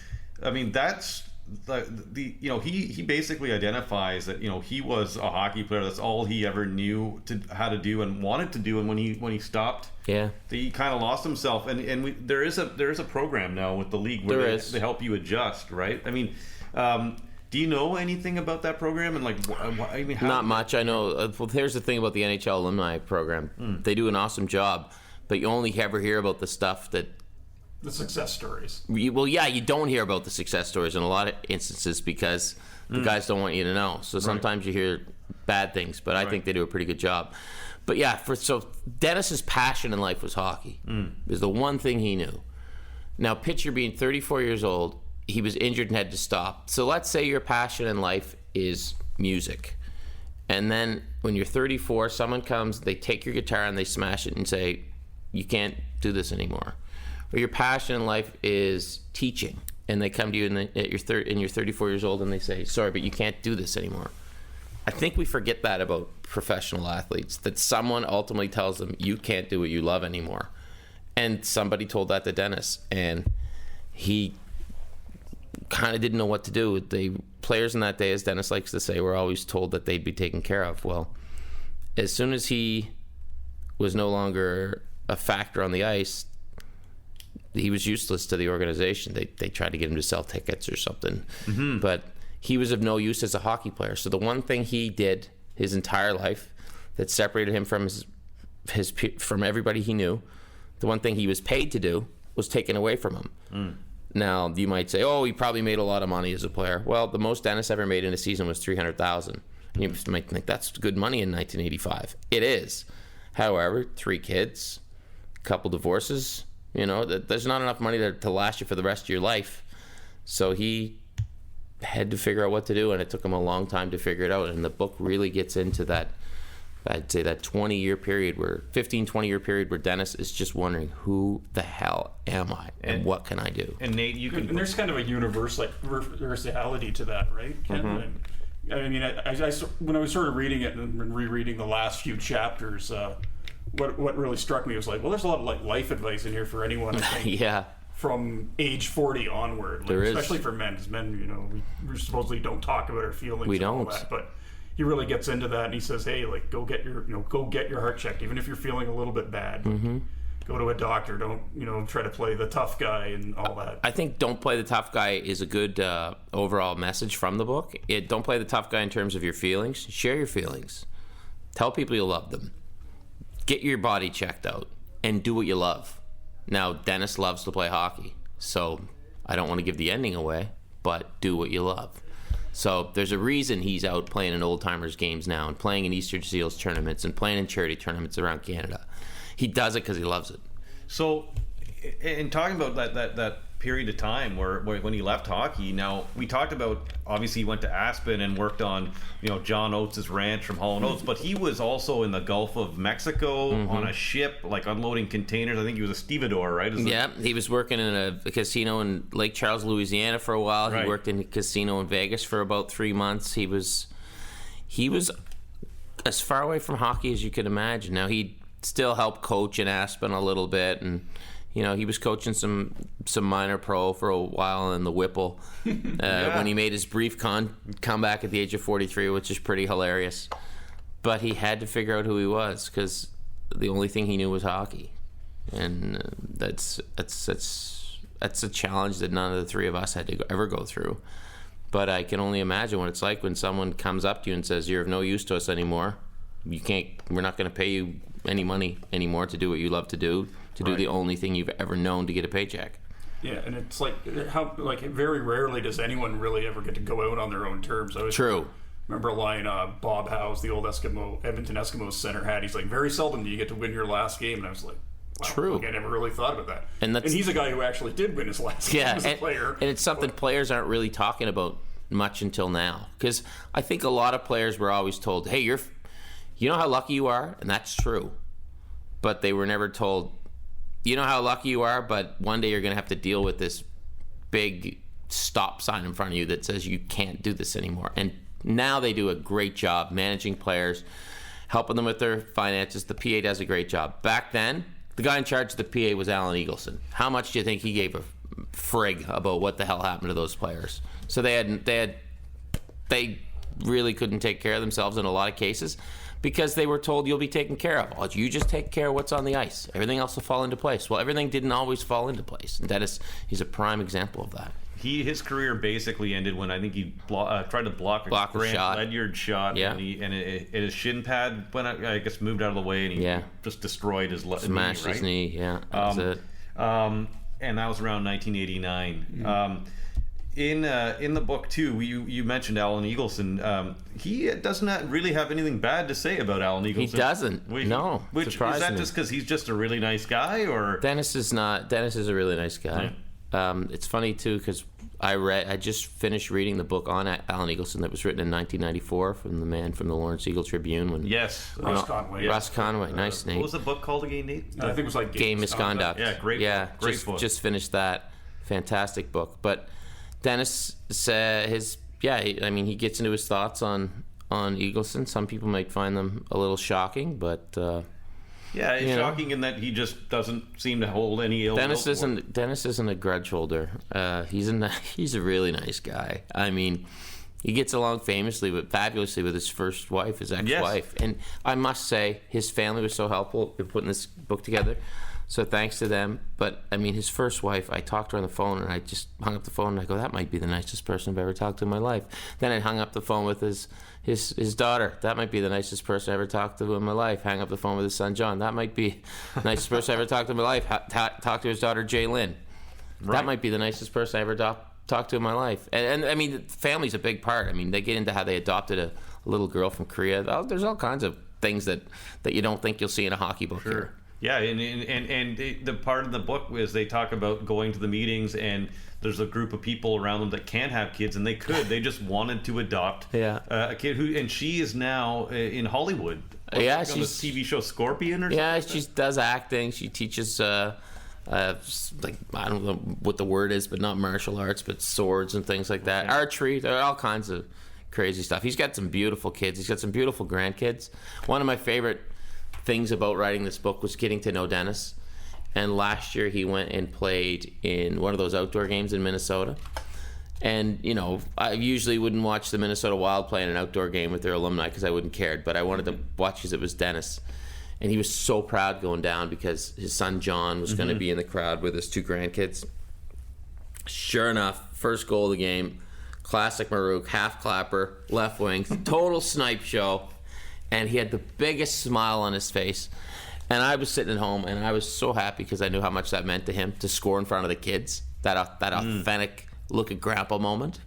I mean, that's the he basically identifies that he was a hockey player. That's all he ever knew how to do and wanted to do. And when he stopped, he kind of lost himself. And there is a program now with the league where they help you adjust, right? I mean. Do you know anything about that program? And not much. I know. Well, here's the thing about the NHL alumni program. They do an awesome job, but you only ever hear about the stuff that. The success stories. You don't hear about the success stories in a lot of instances because the guys don't want you to know. So sometimes you hear bad things, but I think they do a pretty good job. But so Dennis's passion in life was hockey. It was the one thing he knew. Now, picture being 34 years old. He was injured and had to stop. So let's say your passion in life is music. And then when you're 34, someone comes, they take your guitar and they smash it and say, you can't do this anymore. Or your passion in life is teaching. And they come to you and you're 34 years old and they say, sorry, but you can't do this anymore. I think we forget that about professional athletes, that someone ultimately tells them, you can't do what you love anymore. And somebody told that to Dennis. And he kind of didn't know what to do. The players in that day, as Dennis likes to say, were always told that they'd be taken care of. Well, as soon as he was no longer a factor on the ice, he was useless to the organization. They tried to get him to sell tickets or something. But he was of no use as a hockey player. So the one thing he did his entire life that separated him from from everybody he knew, the one thing he was paid to do was taken away from him. Now, you might say, he probably made a lot of money as a player. Well, the most Dennis ever made in a season was $300,000. You might think that's good money in 1985. It is. However, 3 kids, a couple divorces, there's not enough money to last you for the rest of your life. So he had to figure out what to do, and it took him a long time to figure it out. And the book really gets into that, I'd say that 20-year period 20-year period where Dennis is just wondering, who the hell am I and what can I do? And Nate, and there's kind of a universality to that, right, Ken? I mean, I when I was sort of reading it and rereading the last few chapters, what really struck me was there's a lot of life advice in here for anyone, I think. From age 40 onward, especially for men. Because men, we supposedly don't talk about our feelings. We don't. All that, but he really gets into that, and he says, "Hey, go get your heart checked, even if you're feeling a little bit bad. Go to a doctor. Don't try to play the tough guy and all that." I think "don't play the tough guy" is a good overall message from the book. Don't play the tough guy in terms of your feelings. Share your feelings. Tell people you love them. Get your body checked out and do what you love. Now, Dennis loves to play hockey, so I don't want to give the ending away, but do what you love. So there's a reason he's out playing in Old Timers games now and playing in Eastern Seals tournaments and playing in charity tournaments around Canada. He does it because he loves it. So, in talking about that period of time where when he left hockey, now we talked about, obviously he went to Aspen and worked on John Oates' ranch from Hall & Oates, but he was also in the Gulf of Mexico on a ship, unloading containers. I think he was a stevedore, right? He was working in a casino in Lake Charles, Louisiana for a while. Right. He worked in a casino in Vegas for about 3 months. He was as far away from hockey as you could imagine. Now, he still helped coach in Aspen a little bit, and he was coaching some minor pro for a while in the Whipple when he made his brief comeback at the age of 43, which is pretty hilarious. But he had to figure out who he was because the only thing he knew was hockey, and that's a challenge that none of the three of us had to ever go through. But I can only imagine what it's like when someone comes up to you and says, "You're of no use to us anymore. We're not going to pay you any money anymore to do what you love to do." Do the only thing you've ever known to get a paycheck. Yeah, and it's very rarely does anyone really ever get to go out on their own terms. True. Remember a line Bob Howes, the old Edmonton Eskimos center, had. He's like, very seldom do you get to win your last game. And I was like, wow, true. I never really thought about that. And he's a guy who actually did win his last game as a player. And it's something players aren't really talking about much until now. Because I think a lot of players were always told, hey, you know how lucky you are? And that's true. But they were never told, you know how lucky you are, but one day you're going to have to deal with this big stop sign in front of you that says you can't do this anymore. And now they do a great job managing players, helping them with their finances. The PA does a great job. Back then, the guy in charge of the PA was Alan Eagleson. How much do you think he gave a frig about what the hell happened to those players? So they really couldn't take care of themselves in a lot of cases because they were told you'll be taken care of. Oh, you just take care of what's on the ice. Everything else will fall into place. Well, everything didn't always fall into place. And he's a prime example of that. His career basically ended when I think he tried to block a Grant shot. Ledyard shot, Yeah. and his shin pad went, I guess, moved out of the way, and he just destroyed his Smashed knee, his knee, yeah. That's it. And that was around 1989. In the book too, you mentioned Alan Eagleson. He does not really have anything bad to say about Alan Eagleson. He doesn't. No. Which is that just because he's just a really nice guy, or Dennis is not. Dennis is a really nice guy. Yeah. It's funny too because I just finished reading the book on Alan Eagleson that was written in 1994 from the man from the Lawrence Eagle Tribune. Russ Conway. Russ Conway, nice name. What was the book called again, Nate? I think it was like Game Misconduct. Yeah, great book. Just finished that. Fantastic book. But Dennis said he gets into his thoughts on Eagleson. Some people might find them a little shocking, but yeah, it's shocking in that he just doesn't seem to hold any ill will. Dennis isn't a grudge holder. He's a really nice guy. I mean, he gets along fabulously with his first wife, his ex-wife. Yes. And I must say, his family was so helpful in putting this book together. So thanks to them. But I mean, his first wife, I talked to her on the phone, and I just hung up the phone, and I go, that might be the nicest person I've ever talked to in my life. Then I hung up the phone with his daughter. That might be the nicest person I ever talked to in my life. Hang up the phone with his son John. That might be the nicest person I ever talked to in my life. Talk to his daughter Jay Lynn. Right. That might be the nicest person I ever talked to in my life. And I mean, family's a big part. I mean, they get into how they adopted a little girl from Korea. There's all kinds of things that you don't think you'll see in a hockey book here. Yeah, and the part of the book is they talk about going to the meetings, and there's a group of people around them that can't have kids, and they just wanted to adopt a kid and she is now in Hollywood. She's on the TV show Scorpion or something. Yeah, she does acting. She teaches like, I don't know what the word is, but not martial arts, but swords and things like that. Archery, there are all kinds of crazy stuff. He's got some beautiful kids. He's got some beautiful grandkids. One of my favorite things about writing this book was getting to know Dennis. And last year he went and played in one of those outdoor games in Minnesota. And, you know, I usually wouldn't watch the Minnesota Wild play in an outdoor game with their alumni because I wouldn't care. But I wanted to watch because it was Dennis. And he was so proud going down because his son John was going to be in the crowd with his two grandkids. Sure enough, first goal of the game, classic Maruk, half clapper, left wing, total snipe show. And he had the biggest smile on his face. And I was sitting at home, and I was so happy because I knew how much that meant to him to score in front of the kids, that authentic look at grandpa moment.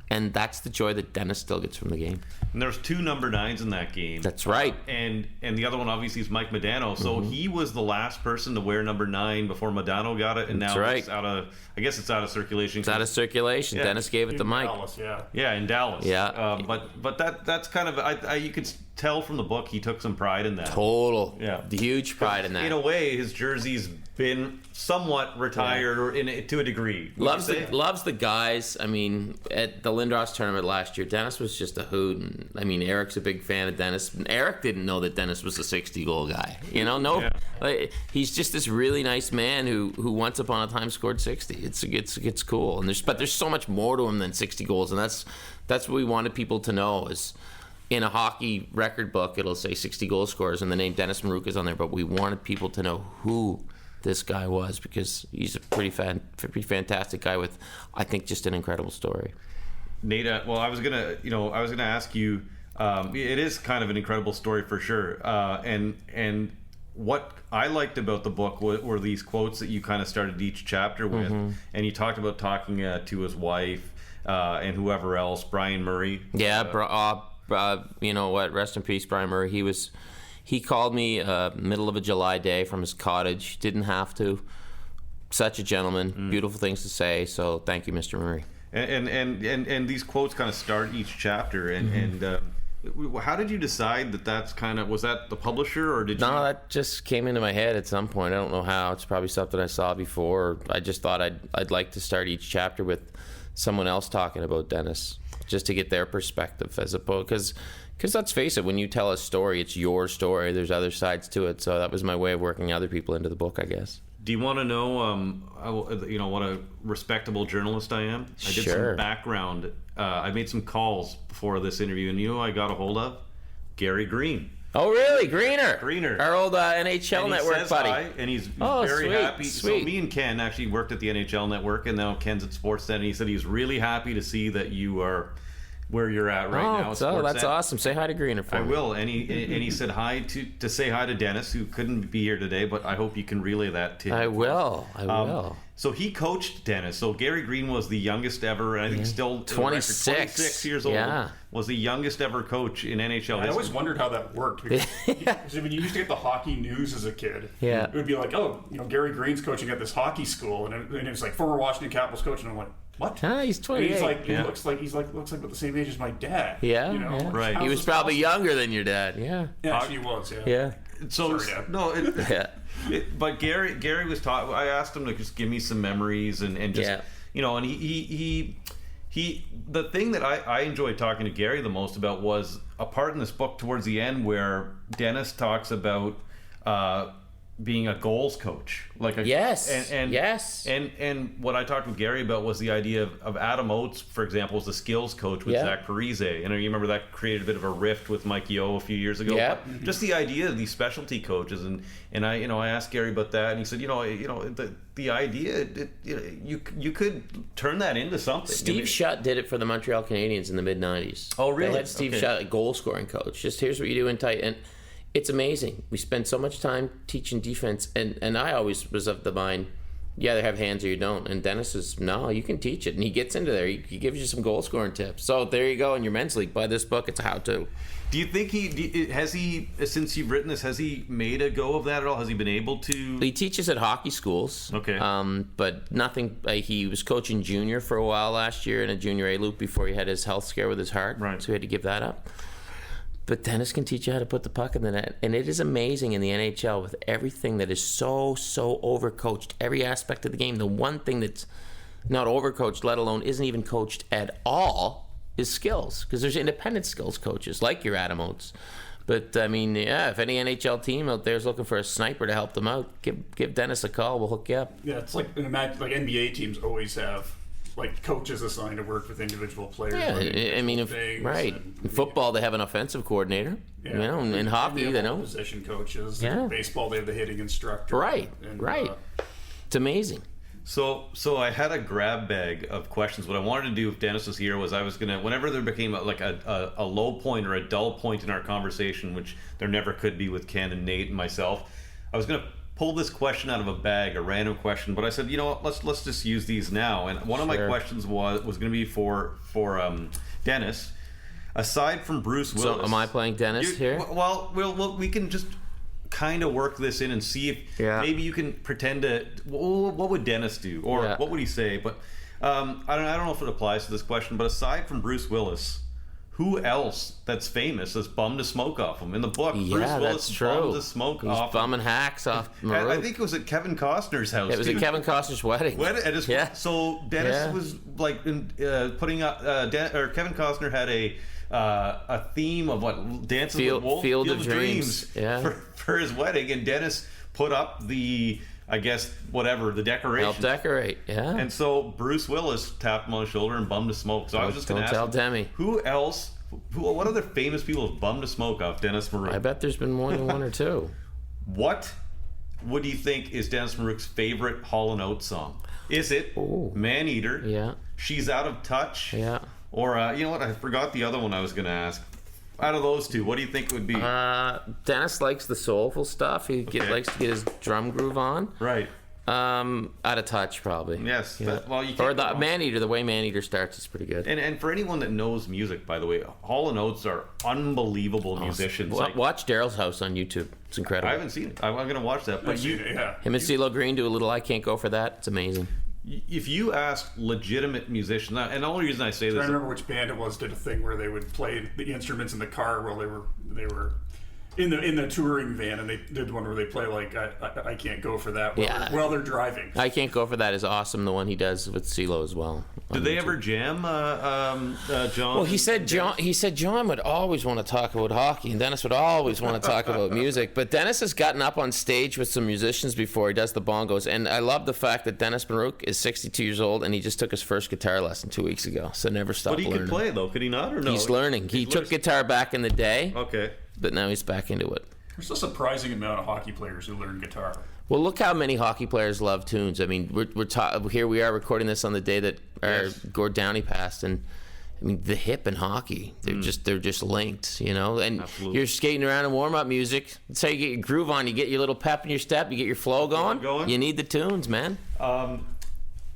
And that's the joy that Dennis still gets from the game. And there's two number 9s in that game. That's right. And the other one obviously is Mike Modano. So he was the last person to wear number 9 before Modano got it, and now it's out of, I guess it's out of circulation. It's out of circulation. Yeah. Dennis gave it to Mike. Dallas, yeah, in Dallas. Yeah. But that's kind of you could tell from the book he took some pride in that. Total. Yeah. Huge pride in that. In a way, his jersey's been somewhat retired or to a degree. Loves the guys. I mean, at the Lindros tournament last year, Dennis was just a hoot. And, I mean, Eric's a big fan of Dennis. And Eric didn't know that Dennis was a 60-goal guy. You know, he's just this really nice man who once upon a time scored 60. It's cool. And there's so much more to him than 60 goals, and that's what we wanted people to know is. In a hockey record book, it'll say 60 goal scorers, and the name Dennis Maruk is on there. But we wanted people to know who this guy was because he's a pretty fantastic guy with, I think, just an incredible story. Neate, well, I was gonna ask you. It is kind of an incredible story for sure. And what I liked about the book were these quotes that you kind of started each chapter with, and you talked about talking to his wife and whoever else, Brian Murray. Yeah, you know what? Rest in peace, Brian Murray. He called me middle of a July day from his cottage. Didn't have to. Such a gentleman. Beautiful things to say. So thank you, Mr. Murray. And these quotes kind of start each chapter. And how did you decide that's kind of, was that the publisher or did you? No, that just came into my head at some point. I don't know how. It's probably something I saw before. I just thought I'd like to start each chapter with someone else talking about Dennis, just to get their perspective, as opposed, because let's face it, when you tell a story, it's your story. There's other sides to it. So that was my way of working other people into the book, I guess. Do you want to know, what a respectable journalist I am? I did Sure. some background. I made some calls before this interview, and you know who I got a hold of? Gary Green. Oh, really? Greener. Our old NHL and Network says buddy. Hi, and he's Oh, very sweet, happy. sweet. So me and Ken actually worked at the NHL Network, and now Ken's at Sportsnet, and he said he's really happy to see that you are where you're at right now. At So that's Sportsnet. awesome. Say hi to Greener for I me. will, and he said hi to say hi to Dennis, who couldn't be here today, but I hope you can relay that to him. I will. So he coached Dennis. So Gary Green was the youngest ever, and I think still 26 years old. Yeah. Was the youngest ever coach in NHL. I always wondered how that worked, because when you used to get the hockey news as a kid, Yeah. it would be like, oh, Gary Green's coaching at this hockey school, and it was like former Washington Capitals coach, and I'm like, what? He's And 28. he's like, Yeah. he looks like about the same age as my dad. Yeah, you know, yeah. Right. How's He was this probably possible? younger than your dad. Yeah. Yeah, actually, he was. Yeah. Yeah. So Sorry, Dad. no, Yeah. but Gary was taught. I asked him to just give me some memories and just Yeah. and he the thing that I enjoyed talking to Gary the most about was a part in this book towards the end where Dennis talks about being a goals coach, like Yes. and Yes. and what I talked with Gary about was the idea of Adam Oates, for example, was the skills coach with Yeah. Zach Parise. And you remember that created a bit of a rift with Mike Yeo a few years ago. Yeah. But just the idea of these specialty coaches, and I asked Gary about that, and he said, the idea, you could turn that into something. Steve Shutt did it for the Montreal Canadiens in the mid-90s. Oh, really? They had Steve Okay. Shutt, a goal-scoring coach. Just here's what you do in tight. And it's amazing. We spend so much time teaching defense, and I always was of the mind, you either have hands or you don't. And Dennis is, no, you can teach it. And he gets into there. He gives you some goal-scoring tips. So there you go in your men's league. Buy this book. It's a how-to. Do you think has he, since you've written this, has he made a go of that at all? Has he been able to? He teaches at hockey schools. Okay. But nothing. He was coaching junior for a while last year in a junior A loop before he had his health scare with his heart. Right. So he had to give that up. But Dennis can teach you how to put the puck in the net. And it is amazing in the NHL with everything that is so overcoached. Every aspect of the game. The one thing that's not overcoached, let alone isn't even coached at all, is skills. Because there's independent skills coaches like your Adam Oates. But, I mean, yeah, if any NHL team out there is looking for a sniper to help them out, give Dennis a call. We'll hook you up. Yeah, it's like NBA teams always have like coaches assigned to work with individual players. Yeah, on I mean, individual things, right. and, In football, they have an offensive coordinator. yeah. You know, in hockey, have they know. position coaches. Yeah. In baseball, they have the hitting instructor. Right, And, right. It's amazing. So I had a grab bag of questions. What I wanted to do if Dennis was here was I was gonna, whenever there became a low point or a dull point in our conversation, which there never could be with Ken and Nate and myself, I was gonna pull this question out of a bag, a random question. But I said, you know what, let's just use these now. And one of my Sure. questions was going to be for Dennis. Aside from Bruce Willis, So, am I playing Dennis here? Well, we can just kind of work this in and see if maybe you can pretend to. What would Dennis do, or what would he say? But I don't know if it applies to this question. But aside from Bruce Willis, who else that's famous has bummed a smoke off him in the book? Yeah, Bruce Willis that's true. bummed a smoke He's off him. bumming hacks off And Maruk. I think it was at Kevin Costner's house. It was too. at Kevin Costner's wedding. Yeah. So Dennis was like putting up. Or Kevin Costner had a theme of what Dances with Wolves, Field of Dreams. Yeah. for his wedding, and Dennis put up the, I guess, whatever, the decoration. Help decorate. Yeah. And so Bruce Willis tapped him on the shoulder and bummed a smoke. So I was just going to Don't ask tell him, Demi. who else? What other famous people have bummed a smoke off Dennis Maruk? I bet there's been more than one or two. What would you think is Dennis Maruk's favorite Hall & Oates song? Is it Man Eater? Yeah. She's Out of Touch? Yeah. Or, you know what? I forgot the other one I was going to ask. Out of those two, what do you think would be? Dennis likes the soulful stuff. He likes to get his drum groove on. Right. Out of touch, probably. Yes. Yeah. Well, you can't Or go the wrong. Man Eater. The way Man Eater starts is pretty good. And for anyone that knows music, by the way, Hall & Oates are unbelievable musicians. Watch Daryl's House on YouTube. It's incredible. I haven't seen it. I'm going to watch that. But I've seen it, yeah. Him and CeeLo Green do a little I Can't Go For That. It's amazing. if you ask legitimate musicians, and the only reason I say this, I remember which band it was did a thing where they would play the instruments in the car while they were in the touring van, and they did one where they play like I Can't Go For That while they're driving. I Can't Go For That is awesome. The one he does with CeeLo as well. Did they ever jam, John? Well, he said John would always want to talk about hockey, and Dennis would always want to talk about music. But Dennis has gotten up on stage with some musicians before he does the bongos, and I love the fact that Dennis Maruk is 62 years old, and he just took his first guitar lesson 2 weeks ago. So never stopped learning. But he could play though, could he not? Or no? He's learning. He took guitar back in the day. Okay. But now he's back into it. There's a surprising amount of hockey players who learn guitar. Well, look how many hockey players love tunes. I mean, here we are recording this on the day that Gord Downey passed, and I mean the hip and hockey, they're just linked, you know. And Absolutely. You're skating around in warm-up music. That's how you get your groove on. You get your little pep in your step. You get your flow going. You need the tunes, man.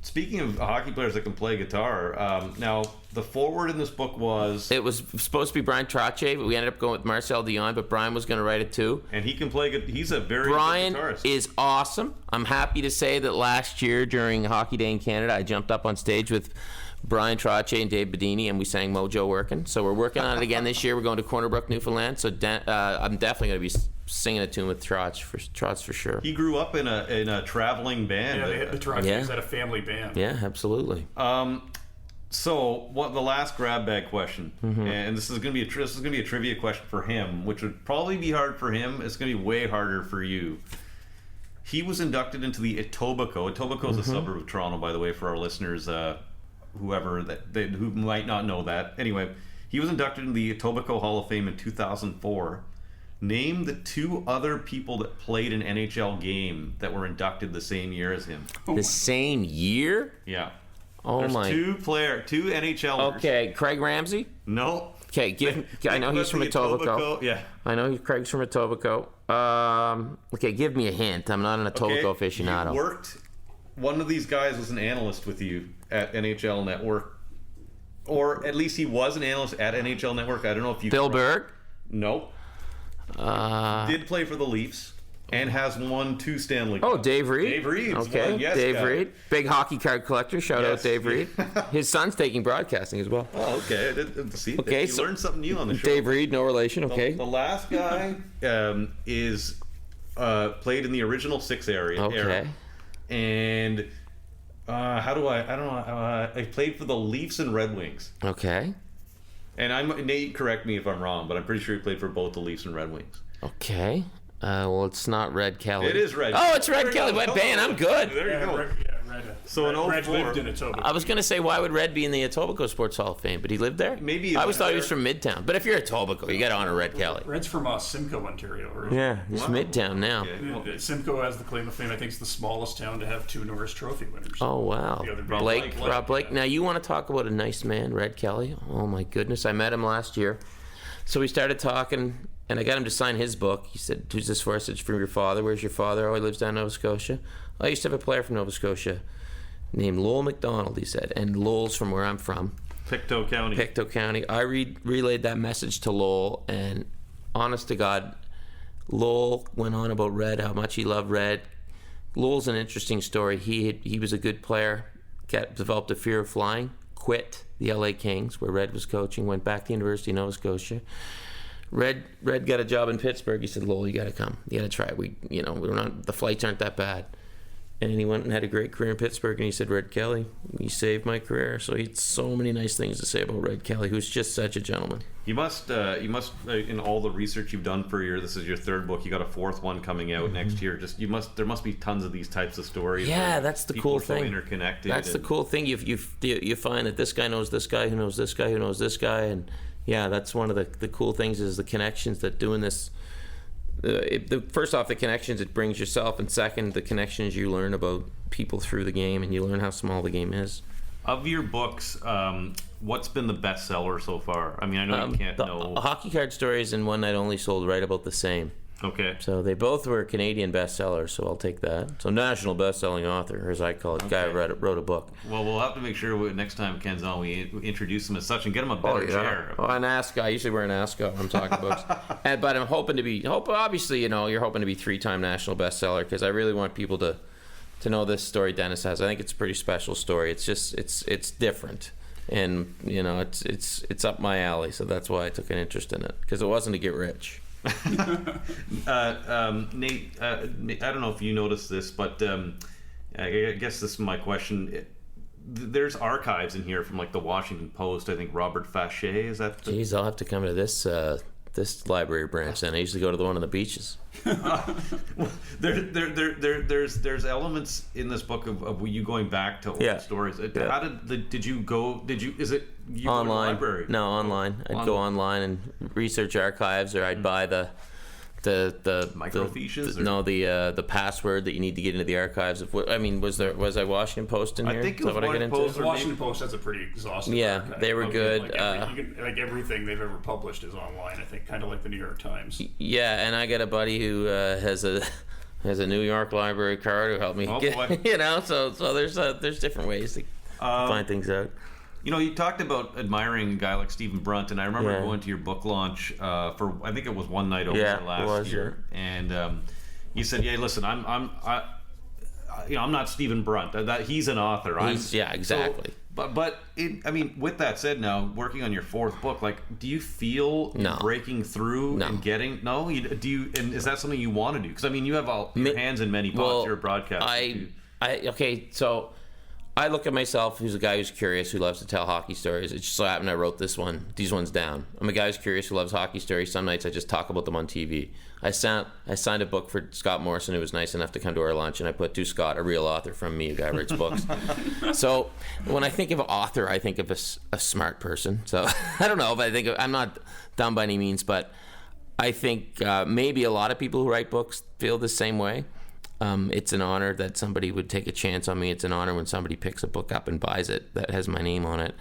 Speaking of hockey players that can play guitar, now the forward in this book was... It was supposed to be Brian Trottier, but we ended up going with Marcel Dion, but Brian was going to write it too. And he can play good. He's a very Brian good guitarist. is awesome. I'm happy to say that last year during Hockey Day in Canada, I jumped up on stage with Brian Trottier and Dave Bedini, and we sang Mojo Workin'. So we're working on it again this year. We're going to Corner Brook, Newfoundland. So I'm definitely going to be singing a tune with Trotz for sure. He grew up in a traveling band. Yeah, the Trottiers had a family band. Yeah, absolutely. So, what the last grab bag question, and this is going to be a trivia question for him, which would probably be hard for him. It's going to be way harder for you. He was inducted into the Etobicoke. Etobicoke is a suburb of Toronto, by the way, for our listeners, who might not know that. Anyway, he was inducted into the Etobicoke Hall of Fame in 2004. Name the two other people that played an NHL game that were inducted the same year as him. The same year? Yeah. Oh, There's my. two NHLers. Okay, Craig Ramsey? No. Okay, I know he's from Etobicoke. Yeah. I know Craig's from Etobicoke. Okay, give me a hint. I'm not an Etobicoke aficionado. You worked. One of these guys was an analyst with you at NHL Network, or at least he was an analyst at NHL Network. I don't know if you. Bill Berg? No. Did play for the Leafs and has won 2 Stanley Cups. Oh, Dave Reid. Dave Reid. Okay, Yes, Dave guy. Reid. Big hockey card collector. Shout out Dave Reid. His son's taking broadcasting as well. Oh, okay. I didn't see. Okay, you so learned something new on the show. Dave Reid, no relation. Okay. The last guy is played in the original 6 era. Okay. And how do I don't know. I played for the Leafs and Red Wings. Okay. And Nate, correct me if I'm wrong, but I'm pretty sure he played for both the Leafs and Red Wings. Okay. Well, it's not Red Kelly. It is Red. Oh, it's Red Kelly. What band? I'm good. There you go. Red, So in Red 04, lived in Etobicoke. I was going to say, why would Red be in the Etobicoke Sports Hall of Fame? But he lived there? Maybe he I always lived thought he was there. from Midtown. But if you're Etobicoke, you got to honor Red Kelly. Red's from Simcoe, Ontario. Right? Yeah, he's Midtown now. Okay. Simcoe has the claim of fame. I think it's the smallest town to have 2 Norris Trophy winners. Oh, wow. The other Blake, Blake. Rob Blake. Now, you want to talk about a nice man, Red Kelly? Oh, my goodness. I met him last year. So we started talking, and I got him to sign his book. He said, "Who's this for?" I said, "It's from your father." "Where's your father?" "Oh, he lives down in Nova Scotia." "I used to have a player from Nova Scotia named Lowell McDonald," he said. And Lowell's from where I'm from. Pictou County. I relayed that message to Lowell, and honest to God, Lowell went on about Red, how much he loved Red. Lowell's an interesting story. He was a good player, developed a fear of flying, quit the LA Kings, where Red was coaching, went back to University of Nova Scotia. Red got a job in Pittsburgh. He said, "Lowell, you got to come. You got to try. The flights aren't that bad." And he went and had a great career in Pittsburgh. And he said, "Red Kelly, he saved my career." So he had so many nice things to say about Red Kelly, who's just such a gentleman. You must, in all the research you've done for this is your 3rd book. You got a 4th one coming out next year. There must be tons of these types of stories. Yeah, that's the cool thing. So interconnected. That's the cool thing. You find that this guy knows this guy who knows this guy who knows this guy, and yeah, that's one of the cool things is the connections that doing this. First off, the connections it brings yourself, and second, the connections you learn about people through the game, and you learn how small the game is. Of your books, what's been the best seller so far? I mean, I know you can't know. Hockey Card Stories and One Night Only sold right about the same. Okay. So they both were Canadian bestsellers, so I'll take that. So national best-selling author, as I call it, guy who wrote a book. Well, we'll have to make sure next time Ken's on, we introduce him as such and get him a better chair. Oh, an ascot. I usually wear an ascot when I'm talking books. But I'm hoping to be, obviously, you're hoping to be 3-time national bestseller, because I really want people to know this story Dennis has. I think it's a pretty special story. It's just, it's different. And, it's up my alley, so that's why I took an interest in it, because it wasn't to get rich. Nate, I don't know if you noticed this, but I guess this is my question. There's archives in here from like the Washington Post. I think Robert Fachet, is that? Jeez, I'll have to come to this library branch then. I usually go to the one on the beaches. There's elements in this book of you going back to old stories. How did you go? Is it you online? Go to the library? No, online. I'd go online and research archives, or I'd buy the microfiches. The password that you need to get into the archives of. Was I Washington Post in here? I think it was Washington Post. The Washington Post has a pretty exhaustive archive. They were good. Like everything they've ever published is online. I think, kind of like the New York Times. Yeah, and I got a buddy who has a New York library card who helped me get. So there's different ways to find things out. You talked about admiring a guy like Stephen Brunt, and I remember going to your book launch for, I think it was One Night Only last year, and you said, "Yeah, listen, I'm not Stephen Brunt. That he's an author. Exactly." So, with that said, now working on your fourth book, like, do you feel breaking through and getting? No, do you? And is that something you want to do? Because you have your hands in many pots. You're a broadcaster. So I look at myself, who's a guy who's curious, who loves to tell hockey stories. It just so happened I wrote these ones down. I'm a guy who's curious, who loves hockey stories. Some nights I just talk about them on TV. I signed a book for Scott Morrison, who was nice enough to come to our lunch, and I put to Scott, a real author from me, a guy who writes books. So when I think of author, I think of a smart person. So I don't know, but I'm not dumb by any means, but I think maybe a lot of people who write books feel the same way. It's an honor that somebody would take a chance on me. It's an honor when somebody picks a book up and buys it that has my name on it.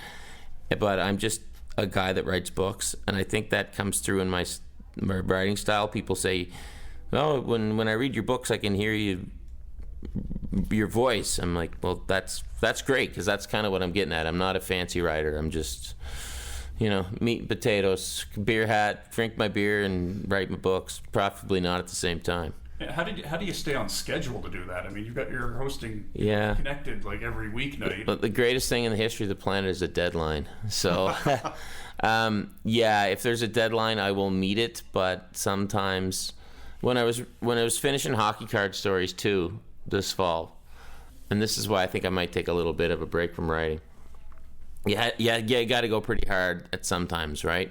But I'm just a guy that writes books, and I think that comes through in my writing style. People say, "Oh, when I read your books, I can hear your voice." I'm like, well, that's great, because that's kind of what I'm getting at. I'm not a fancy writer. I'm just, meat and potatoes, beer hat, drink my beer, and write my books. Probably not at the same time. How do you stay on schedule to do that? You're hosting Connected like every weeknight. But the greatest thing in the history of the planet is a deadline. So, if there's a deadline, I will meet it. But sometimes, when I was finishing Hockey Card Stories 2 this fall, and this is why I think I might take a little bit of a break from writing. You got to go pretty hard at sometimes, right?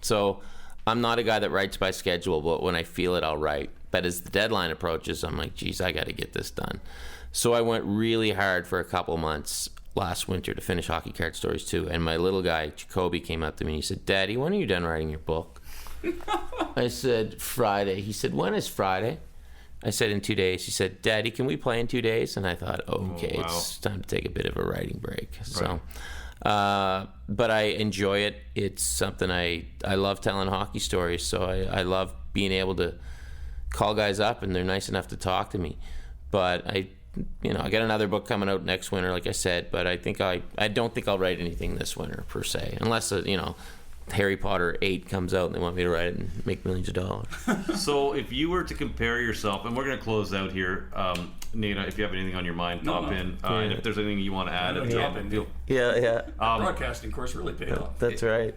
So, I'm not a guy that writes by schedule, but when I feel it, I'll write. But as the deadline approaches, I'm like, geez, I got to get this done. So I went really hard for a couple months last winter to finish Hockey Card Stories 2. And my little guy, Jacoby, came up to me and he said, "Daddy, when are you done writing your book?" I said, "Friday." He said, "When is Friday?" I said, "In 2 days." He said, "Daddy, can we play in 2 days?" And I thought, okay, It's time to take a bit of a writing break. Right. So, but I enjoy it. It's something I love telling hockey stories. So I love being able to call guys up and they're nice enough to talk to me. But I got another book coming out next winter, like I said, but I don't think I'll write anything this winter per se, unless Harry Potter 8 comes out and they want me to write it and make millions of dollars. So if you were to compare yourself, and we're going to close out here, Nate, if you have anything on your mind, pop in. And if there's anything you want to add, broadcasting course really paid off. That's right.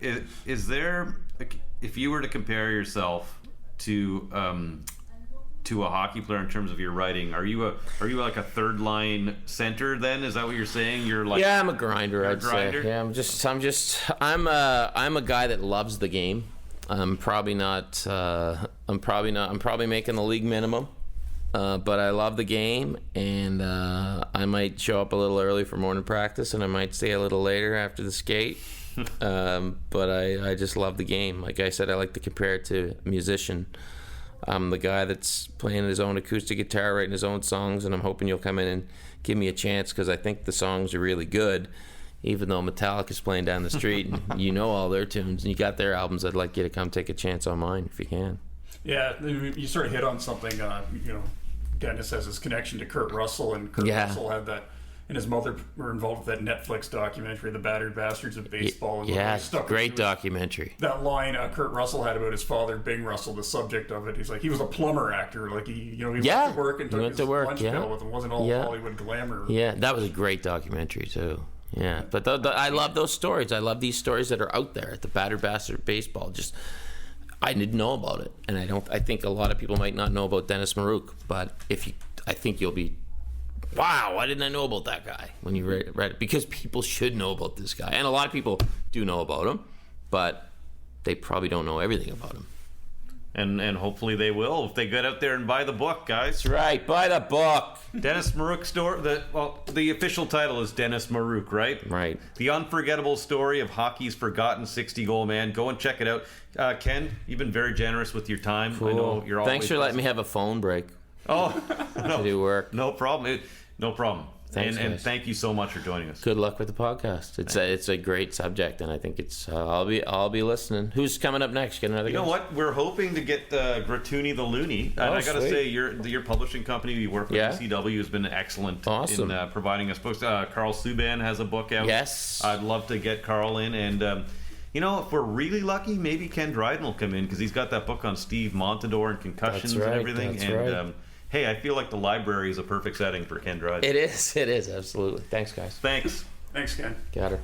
Is there, if you were to compare yourself to a hockey player in terms of your writing, are you like a third line center then? Is that what you're saying? You're like, I'm a grinder. I'd say. Yeah, I'm a guy that loves the game. I'm probably making the league minimum, but I love the game, and I might show up a little early for morning practice, and I might stay a little later after the skate. But I just love the game. Like I said, I like to compare it to a musician. I'm the guy that's playing his own acoustic guitar, writing his own songs, and I'm hoping you'll come in and give me a chance, because I think the songs are really good, even though Metallica's playing down the street and all their tunes and you got their albums. I'd like you to come take a chance on mine if you can. Yeah, you sort of hit on something. Dennis has his connection to Kurt Russell, and Kurt Russell had that, and his mother were involved with that Netflix documentary, The Battered Bastards of Baseball. Great documentary. That line Kurt Russell had about his father, Bing Russell, the subject of it. He's like, he was a plumber actor. Like he went to work and took his lunch bill with him. It wasn't all Hollywood glamour. Yeah, that was a great documentary too. Yeah, but I love those stories. I love these stories that are out there at the Battered Bastard Baseball. Just I didn't know about it, and I think a lot of people might not know about Dennis Maruk, but I think you'll be, wow, why didn't I know about that guy when you read it? Because people should know about this guy, and a lot of people do know about him, but they probably don't know everything about him. And hopefully they will if they get out there and buy the book, guys. That's right, buy the book. Dennis Maruk story. The official title is Dennis Maruk, right? Right. The unforgettable story of hockey's forgotten 60-goal man. Go and check it out. Ken, you've been very generous with your time. Cool. I know you're always Thanks for letting me have a phone break. Oh, no, to do work. No problem. No problem. Thanks, and guys. Thank you so much for joining us. Good luck with the podcast. It's a great subject, and I think it's I'll be listening. Who's coming up next? Get another. You know what? We're hoping to get Gratuny the Looney, and I gotta sweet. say, your publishing company, you work with ECW, has been excellent Awesome. in providing us books. Carl Subban has a book out. Yes. I'd love to get Carl in, and if we're really lucky, maybe Ken Dryden will come in because he's got that book on Steve Montador and concussions That's right, and everything. that's and right. Hey, I feel like the library is a perfect setting for Ken Dryden. It is absolutely. Thanks, guys. Thanks. Thanks, Ken. Got her.